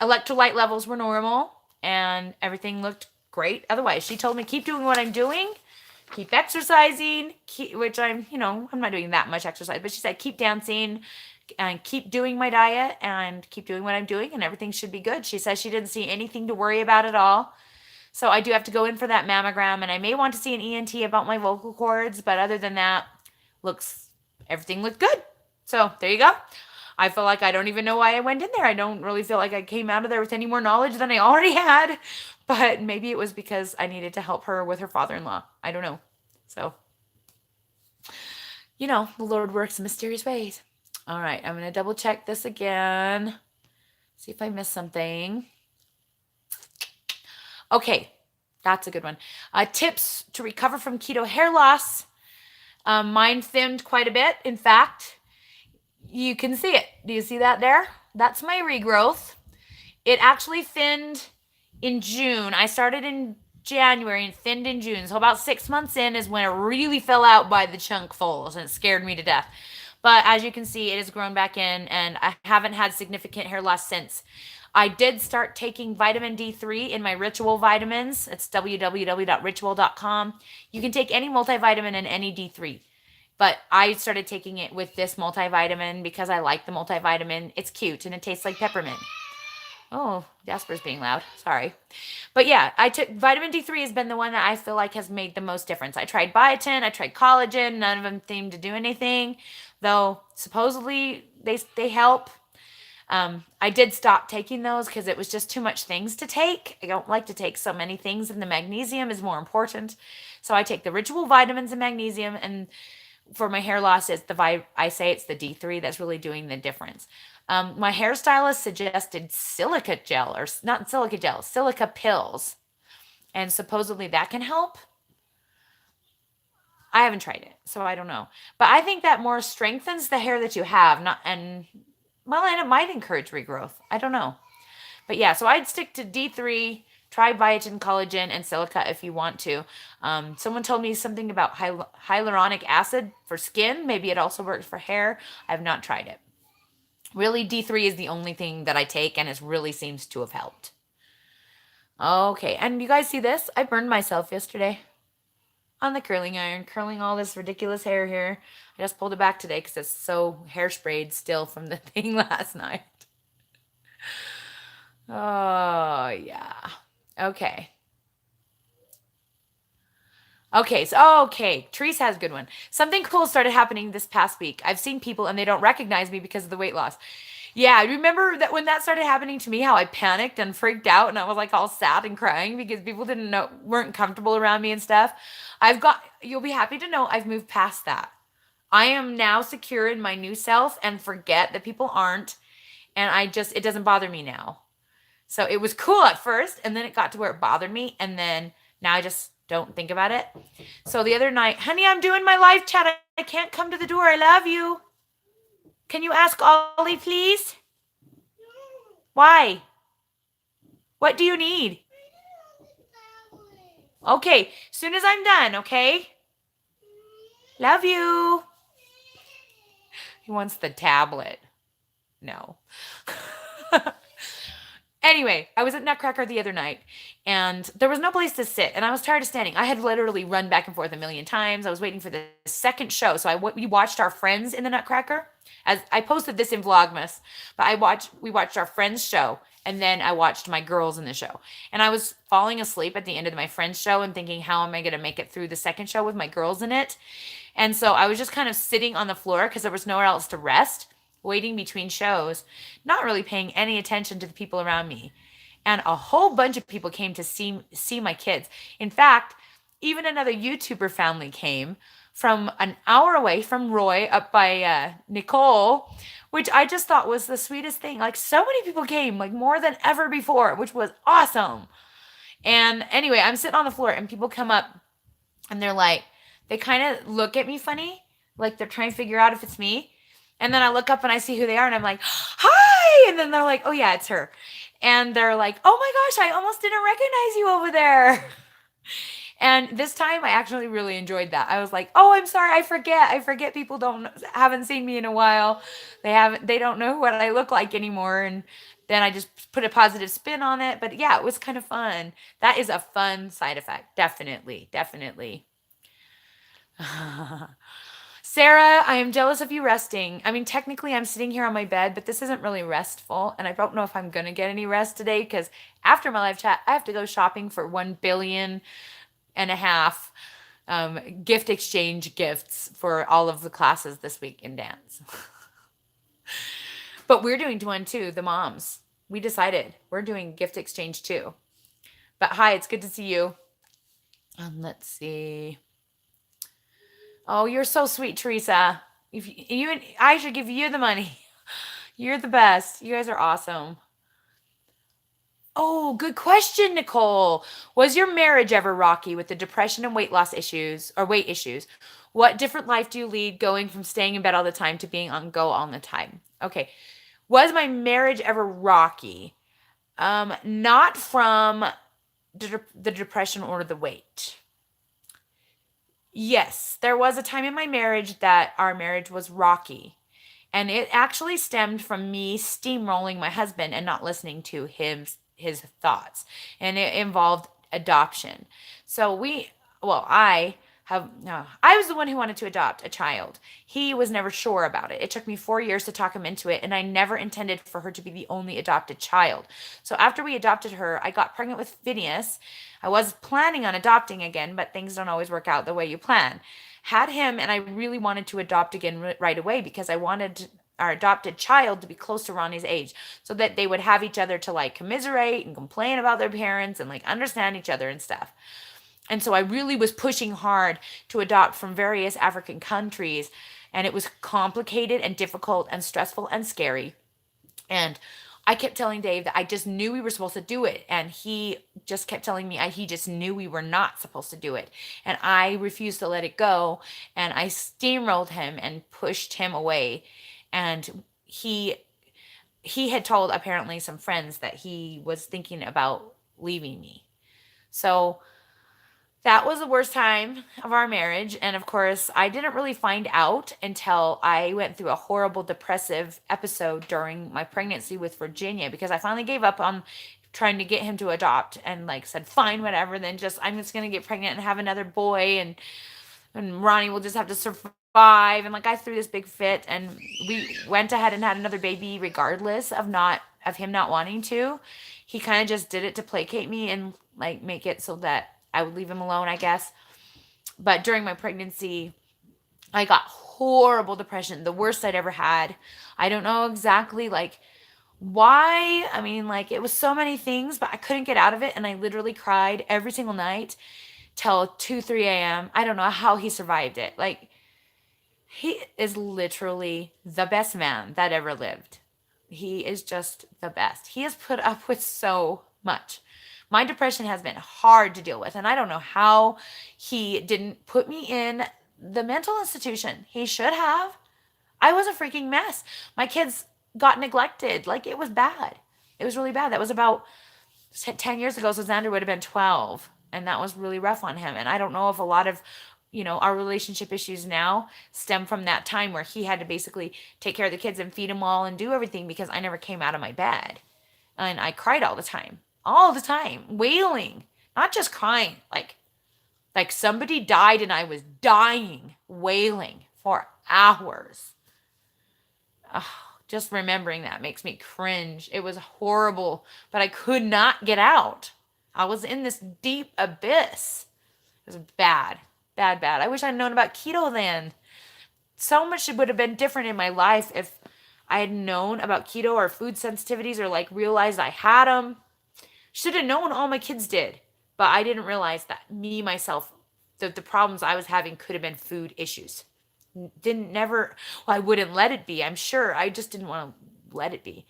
electrolyte levels were normal and everything looked great. Otherwise, she told me, keep doing what I'm doing, keep exercising, which I'm not doing that much exercise, but she said, keep dancing and keep doing my diet and keep doing what I'm doing and everything should be good. She says she didn't see anything to worry about at all. So I do have to go in for that mammogram and I may want to see an ENT about my vocal cords, but other than that, everything looked good. So there you go. I feel like I don't even know why I went in there. I don't really feel like I came out of there with any more knowledge than I already had, but maybe it was because I needed to help her with her father-in-law. I don't know. So, the Lord works in mysterious ways. All right, I'm going to double check this again. See if I missed something. Okay, that's a good one. Tips to recover from keto hair loss. Mine thinned quite a bit. In fact, you can see it. Do you see that there? That's my regrowth. It actually thinned in June. I started in January and thinned in June. So about 6 months in is when it really fell out by the chunkfuls and it scared me to death. But as you can see, it has grown back in and I haven't had significant hair loss since. I did start taking vitamin D3 in my Ritual vitamins. It's www.ritual.com. You can take any multivitamin and any D3. But I started taking it with this multivitamin because I like the multivitamin. It's cute and it tastes like peppermint. Oh, Jasper's being loud. Sorry. But yeah, I took vitamin D3 has been the one that I feel like has made the most difference. I tried biotin, I tried collagen. None of them seemed to do anything, though supposedly they help. I did stop taking those because it was just too much things to take. I don't like to take so many things, and the magnesium is more important. So I take the Ritual vitamins and magnesium, and for my hair loss, I say it's the D3 that's really doing the difference. My hairstylist suggested silica gel, or not silica gel, silica pills, and supposedly that can help. I haven't tried it, so I don't know. But I think that more strengthens the hair that you have, and it might encourage regrowth. I don't know. But yeah, so I'd stick to D3, try biotin, collagen, and silica if you want to. Someone told me something about hyaluronic acid for skin. Maybe it also works for hair. I have not tried it. Really, D3 is the only thing that I take, and it really seems to have helped. Okay, and you guys see this? I burned myself yesterday on the curling iron, curling all this ridiculous hair here. I just pulled it back today because it's so hairsprayed still from the thing last night. Oh, yeah. Okay. Okay, Therese has a good one. Something cool started happening this past week. I've seen people and they don't recognize me because of the weight loss. Yeah, remember that when that started happening to me, how I panicked and freaked out and I was like all sad and crying because people didn't know, weren't comfortable around me and stuff. You'll be happy to know I've moved past that. I am now secure in my new self and forget that people aren't. And it doesn't bother me now. So it was cool at first, and then it got to where it bothered me, and then now I just don't think about it. So the other night, honey, I'm doing my live chat. I can't come to the door. I love you. Can you ask Ollie, please? Why? What do you need? Okay, soon as I'm done, okay? Love you. He wants the tablet. No. Anyway, I was at Nutcracker the other night and there was no place to sit and I was tired of standing. I had literally run back and forth a million times. I was waiting for the second show. So we watched our friends in the Nutcracker. As I posted this in Vlogmas, but we watched our friends show and then I watched my girls in the show. And I was falling asleep at the end of my friends show and thinking, how am I going to make it through the second show with my girls in it? And so I was just kind of sitting on the floor because there was nowhere else to rest, waiting between shows, not really paying any attention to the people around me. And a whole bunch of people came to see my kids. In fact, even another YouTuber family came from an hour away from Roy up by Nicole, which I just thought was the sweetest thing. Like so many people came, like more than ever before, which was awesome. And anyway, I'm sitting on the floor and people come up and they kind of look at me funny, like they're trying to figure out if it's me. And then I look up and I see who they are and I'm like, hi. And then they're like, oh yeah, it's her. And they're like, oh my gosh, I almost didn't recognize you over there. And this time I actually really enjoyed that. I was like, oh, I'm sorry. I forget people haven't seen me in a while. They don't know what I look like anymore. And then I just put a positive spin on it. But yeah, it was kind of fun. That is a fun side effect. Definitely. Definitely. Sarah, I am jealous of you resting. I mean, technically, I'm sitting here on my bed, but this isn't really restful. And I don't know if I'm going to get any rest today because after my live chat, I have to go shopping for 1.5 billion gift exchange gifts for all of the classes this week in dance. But we're doing one too, the moms. We decided we're doing gift exchange too. But hi, it's good to see you. Let's see. Oh, you're so sweet, Teresa. I should give you the money. You're the best. You guys are awesome. Oh, good question, Nicole. Was your marriage ever rocky with the depression and weight loss issues or weight issues? What different life do you lead going from staying in bed all the time to being on go all the time? Okay. Was my marriage ever rocky? Not from the depression or the weight. Yes, there was a time in my marriage that our marriage was rocky. And it actually stemmed from me steamrolling my husband and not listening to his thoughts. And it involved adoption. So I was the one who wanted to adopt a child. He was never sure about it. It took me 4 years to talk him into it, and I never intended for her to be the only adopted child. So after we adopted her, I got pregnant with Phineas. I was planning on adopting again, but things don't always work out the way you plan. Had him, and I really wanted to adopt again right away because I wanted our adopted child to be close to Ronnie's age so that they would have each other to like commiserate and complain about their parents and like understand each other and stuff. And so I really was pushing hard to adopt from various African countries. And it was complicated and difficult and stressful and scary. And I kept telling Dave that I just knew we were supposed to do it. And he just kept telling me he just knew we were not supposed to do it. And I refused to let it go. And I steamrolled him and pushed him away. And he had told apparently some friends that he was thinking about leaving me. So that was the worst time of our marriage. And of course, I didn't really find out until I went through a horrible depressive episode during my pregnancy with Virginia because I finally gave up on trying to get him to adopt and like said, fine, whatever. Then I'm just going to get pregnant and have another boy and Ronnie will just have to survive. And like I threw this big fit and we went ahead and had another baby regardless of him not wanting to. He kind of just did it to placate me and like make it so that I would leave him alone, I guess. But during my pregnancy, I got horrible depression, the worst I'd ever had. I don't know exactly like why. I mean, like it was so many things, but I couldn't get out of it. And I literally cried every single night till 2, 3 a.m. I don't know how he survived it. Like, he is literally the best man that ever lived. He is just the best. He has put up with so much. My depression has been hard to deal with, and I don't know how he didn't put me in the mental institution. He should have. I was a freaking mess. My kids got neglected. Like, it was bad. It was really bad. That was about 10 years ago, so Xander would have been 12. And that was really rough on him. And I don't know if a lot of, our relationship issues now stem from that time where he had to basically take care of the kids and feed them all and do everything because I never came out of my bed. And I cried all the time, wailing, not just crying, like somebody died and I was dying, wailing for hours. Oh, just remembering that makes me cringe. It was horrible, but I could not get out. I was in this deep abyss. It was bad, bad, bad. I wish I'd known about keto then. So much would have been different in my life if I had known about keto or food sensitivities or like realized I had them. Should have known, all my kids did. But I didn't realize that myself, the problems I was having could have been food issues. Didn't never, well, I wouldn't let it be, I'm sure. I just didn't want to let it be.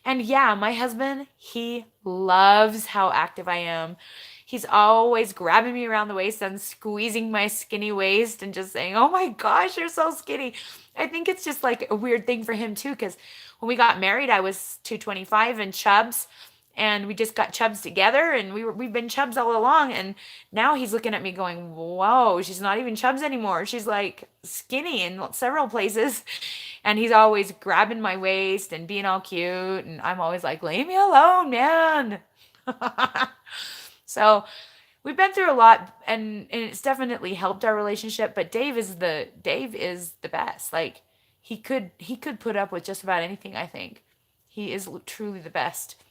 And yeah, my husband, he loves how active I am. He's always grabbing me around the waist and squeezing my skinny waist and just saying, "Oh my gosh, you're so skinny." I think it's just like a weird thing for him too, because when we got married, I was 225 and chubs, and we just got chubs together, and we've been chubs all along. And now he's looking at me going, "Whoa, she's not even chubs anymore. She's like skinny in several places." And he's always grabbing my waist and being all cute, and I'm always like, "Leave me alone, man." So we've been through a lot, and it's definitely helped our relationship. But Dave is the best. Like, he could put up with just about anything. I think he is truly the best.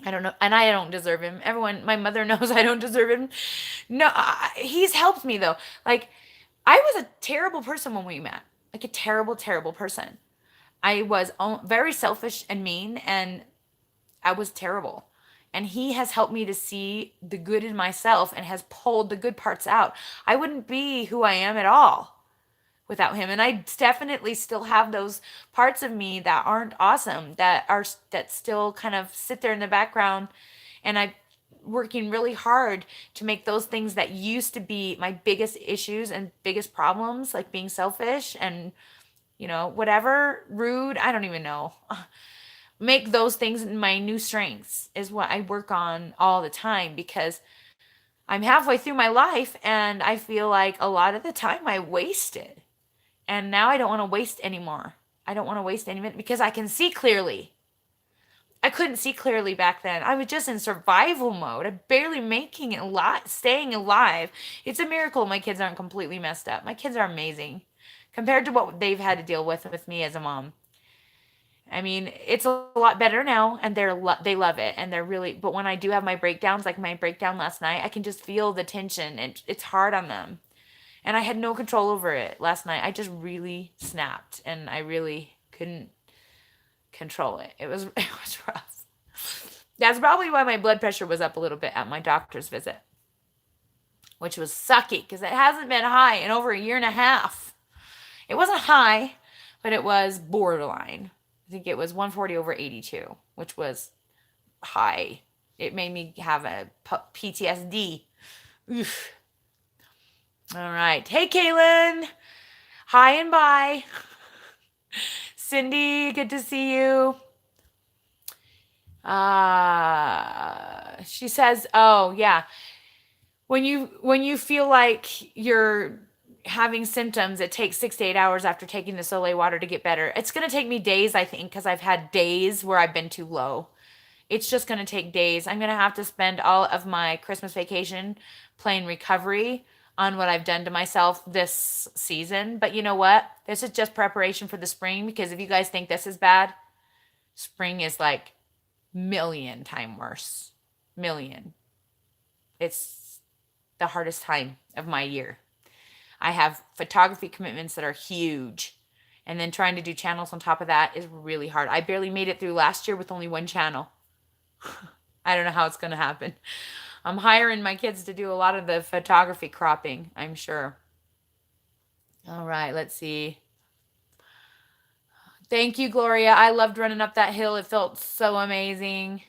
I don't know, and I don't deserve him. Everyone, my mother knows I don't deserve him. No, he's helped me though. Like, I was a terrible person when we met. Like a terrible, terrible person. I was very selfish and mean, and I was terrible. And he has helped me to see the good in myself and has pulled the good parts out. I wouldn't be who I am at all without him. And I definitely still have those parts of me that aren't awesome, that still kind of sit there in the background. And I'm working really hard to make those things that used to be my biggest issues and biggest problems, like being selfish and, whatever, rude, I don't even know. Make those things my new strengths is what I work on all the time, because I'm halfway through my life and I feel like a lot of the time I wasted. And now I don't want to waste anymore. I don't want to waste any minute because I can see clearly. I couldn't see clearly back then. I was just in survival mode. I'm barely making it staying alive. It's a miracle my kids aren't completely messed up. My kids are amazing compared to what they've had to deal with me as a mom. I mean, it's a lot better now, and they love it, and they're really. But when I do have my breakdowns, like my breakdown last night, I can just feel the tension, and it's hard on them. And I had no control over it last night. I just really snapped, and I really couldn't control it. It was it was rough. That's probably why my blood pressure was up a little bit at my doctor's visit, which was sucky because it hasn't been high in over a year and a half. It wasn't high, but it was borderline. I think it was 140 over 82, which was high. It made me have a PTSD. Oof. All right. Hey, Kaylin. Hi and bye. Cindy, good to see you. She says, "Oh yeah, when you feel like you're having symptoms, it takes 6 to 8 hours after taking the Soleil water to get better. It's gonna take me days, I think, because I've had days where I've been too low. It's just gonna take days. I'm gonna have to spend all of my Christmas vacation playing recovery on what I've done to myself this season. But you know what? This is just preparation for the spring, because if you guys think this is bad, spring is like million time worse. Million. It's the hardest time of my year. I have photography commitments that are huge. And then trying to do channels on top of that is really hard. I barely made it through last year with only one channel. I don't know how it's going to happen. I'm hiring my kids to do a lot of the photography cropping, I'm sure. All right, let's see. Thank you, Gloria. I loved running up that hill. It felt so amazing.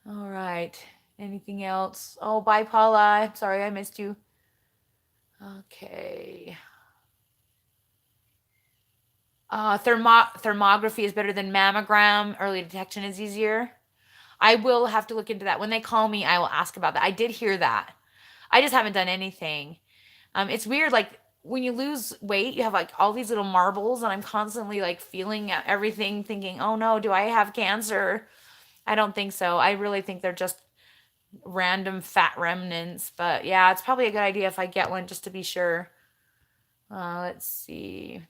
All right. Anything else? Oh, bye, Paula. Sorry I missed you. Okay. Thermography is better than mammogram. Early detection is easier. I will have to look into that. When they call me, I will ask about that. I did hear that. I just haven't done anything. It's weird, like when you lose weight, you have like all these little marbles, and I'm constantly like feeling everything, thinking, oh no, do I have cancer? I don't think so. I really think they're just random fat remnants. But yeah, it's probably a good idea if I get one just to be sure. Let's see.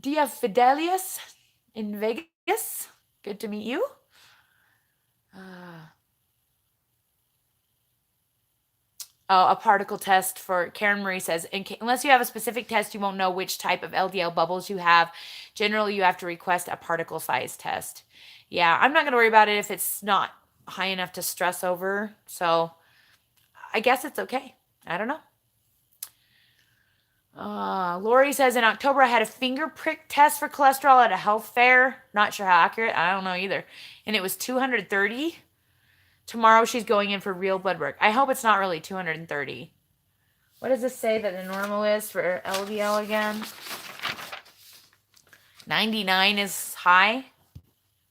Dia Fidelius in Vegas. Good to meet you. Oh, a particle test for Karen Marie says, unless you have a specific test, you won't know which type of LDL bubbles you have. Generally, you have to request a particle size test. Yeah, I'm not going to worry about it if it's not high enough to stress over. So I guess it's okay. I don't know. Lori says, in October, I had a finger prick test for cholesterol at a health fair. Not sure how accurate. I don't know either. And it was 230. Tomorrow she's going in for real blood work. I hope it's not really 230. What does this say that the normal is for LDL again? 99 is high.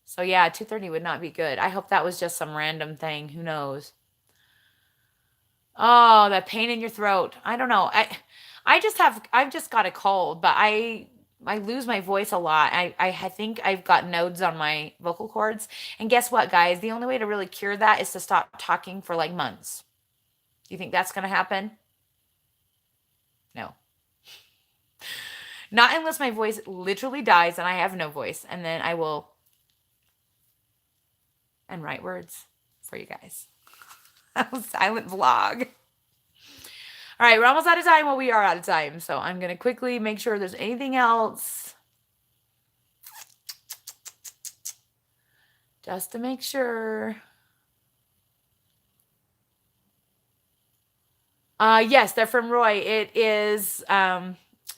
So yeah, 230 would not be good. I hope that was just some random thing. Who knows? Oh, that pain in your throat. I don't know. I've just got a cold, but I lose my voice a lot. I think I've got nodes on my vocal cords. And guess what, guys? The only way to really cure that is to stop talking for like months. Do you think that's going to happen? No. Not unless my voice literally dies and I have no voice. And then I will and write words for you guys. Silent vlog. All right, we're almost out of time. Well, we are out of time. So I'm going to quickly make sure there's anything else. Just to make sure. Yes, they're from Roy. It is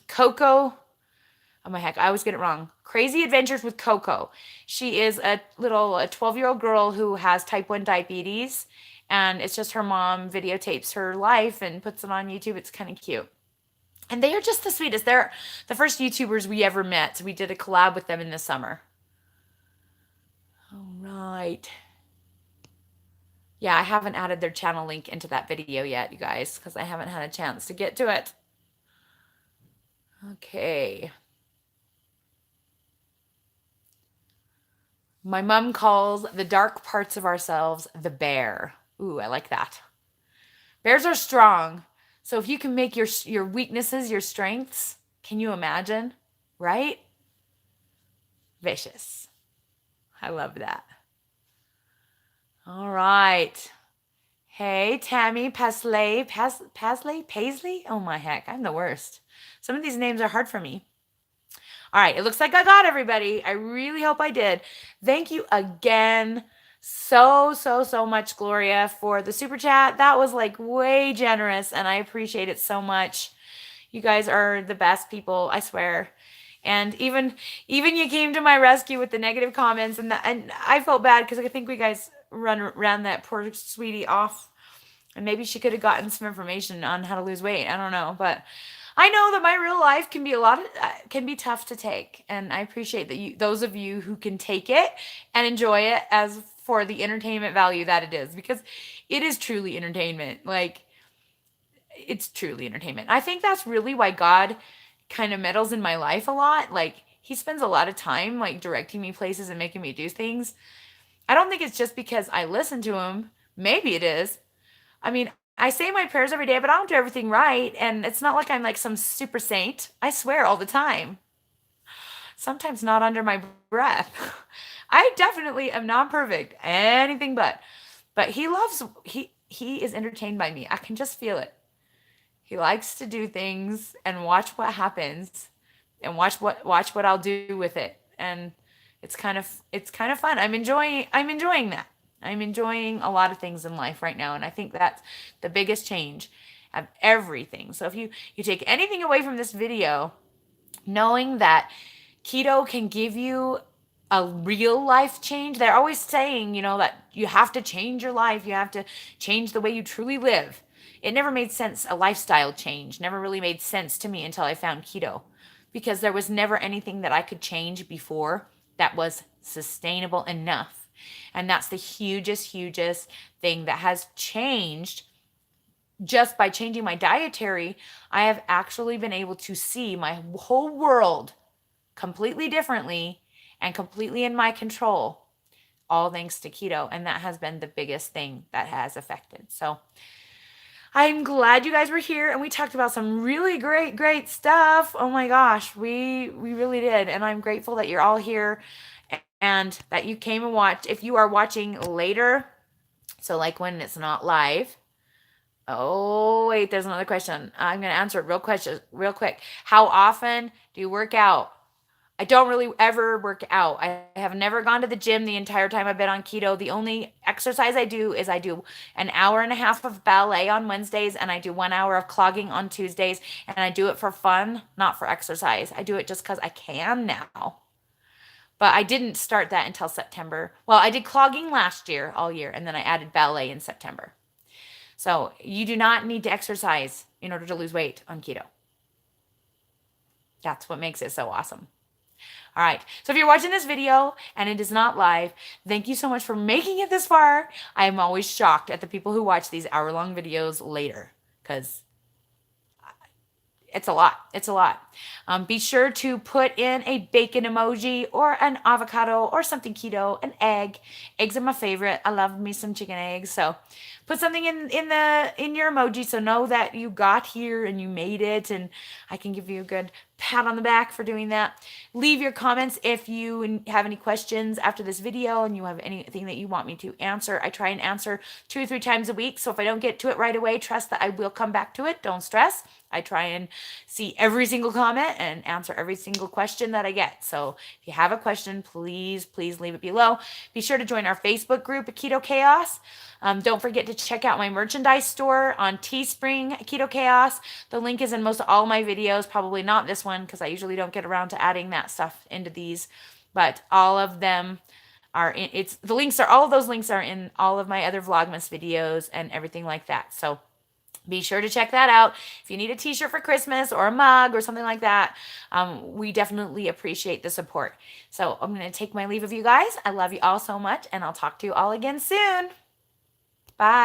Coco. Oh my heck, I always get it wrong. Crazy Adventures with Coco. She is a 12-year-old girl who has type 1 diabetes, and it's just her mom videotapes her life and puts it on YouTube. It's kind of cute. And they are just the sweetest. They're the first YouTubers we ever met. We did a collab with them in the summer. All right. Yeah, I haven't added their channel link into that video yet, you guys, because I haven't had a chance to get to it. Okay. My mom calls the dark parts of ourselves the bear. Ooh, I like that. Bears are strong. So if you can make your weaknesses your strengths, can you imagine? Right? Vicious. I love that. All right. Hey, Tammy Paisley. Oh my heck, I'm the worst. Some of these names are hard for me. All right, it looks like I got everybody. I really hope I did. Thank you again so much, Gloria, for the super chat. That was like way generous, and I appreciate it so much. You guys are the best people, I swear. And even you came to my rescue with the negative comments, and I felt bad because I think we guys ran that poor sweetie off, and maybe she could have gotten some information on how to lose weight. I don't know, but I know that my real life can be tough to take, and I appreciate that those of you who can take it and enjoy it as for the entertainment value that it is, because it is truly entertainment. Like, it's truly entertainment. I think that's really why God kind of meddles in my life a lot. Like, he spends a lot of time like directing me places and making me do things. I don't think it's just because I listen to him. Maybe it is. I mean, I say my prayers every day, but I don't do everything right. And it's not like I'm like some super saint. I swear all the time. Sometimes not under my breath. I definitely am not perfect. Anything but. But he loves, he is entertained by me. I can just feel it. He likes to do things and watch what happens and watch what I'll do with it. And it's kind of fun. I'm enjoying that. I'm enjoying a lot of things in life right now, and I think that's the biggest change of everything. So if you take anything away from this video, knowing that keto can give you a real life change. They're always saying, that you have to change your life, you have to change the way you truly live. It never made sense. A lifestyle change never really made sense to me until I found keto, because there was never anything that I could change before that was sustainable enough. And that's the hugest thing that has changed. Just by changing my dietary, I have actually been able to see my whole world completely differently and completely in my control, all thanks to keto. And that has been the biggest thing that has affected. So I'm glad you guys were here and we talked about some really great stuff. Oh my gosh, we really did. And I'm grateful that you're all here and that you came and watched. If you are watching later, so like when it's not live. Oh, wait, there's another question. I'm going to answer it real quick. How often do you work out? I don't really ever work out. I have never gone to the gym the entire time I've been on keto. The only exercise I do is I do an hour and a half of ballet on Wednesdays, and I do 1 hour of clogging on Tuesdays, and I do it for fun, not for exercise. I do it just because I can now. But I didn't start that until September. Well, I did clogging last year, all year, and then I added ballet in September. So you do not need to exercise in order to lose weight on keto. That's what makes it so awesome. All right. So if you're watching this video and it is not live, thank you so much for making it this far. I am always shocked at the people who watch these hour-long videos later, because it's a lot. It's a lot. Be sure to put in a bacon emoji or an avocado or something keto, an egg. Eggs are my favorite. I love me some chicken eggs. So put something in your emoji, so know that you got here and you made it, and I can give you a good pat on the back for doing that. Leave your comments if you have any questions after this video and you have anything that you want me to answer. I try and answer 2 or 3 times a week, so if I don't get to it right away, trust that I will come back to it. Don't stress. I try and see every single comment and answer every single question that I get. So if you have a question, please leave it below. Be sure to join our Facebook group at Keto Chaos. Don't forget to check out my merchandise store on Teespring, Keto Chaos. The link is in most of all my videos, probably not this one because I usually don't get around to adding that stuff into these, but all of them are in, all of those links are in all of my other Vlogmas videos and everything like that. So be sure to check that out. If you need a t-shirt for Christmas or a mug or something like that, we definitely appreciate the support. So I'm going to take my leave of you guys. I love you all so much, and I'll talk to you all again soon. Bye.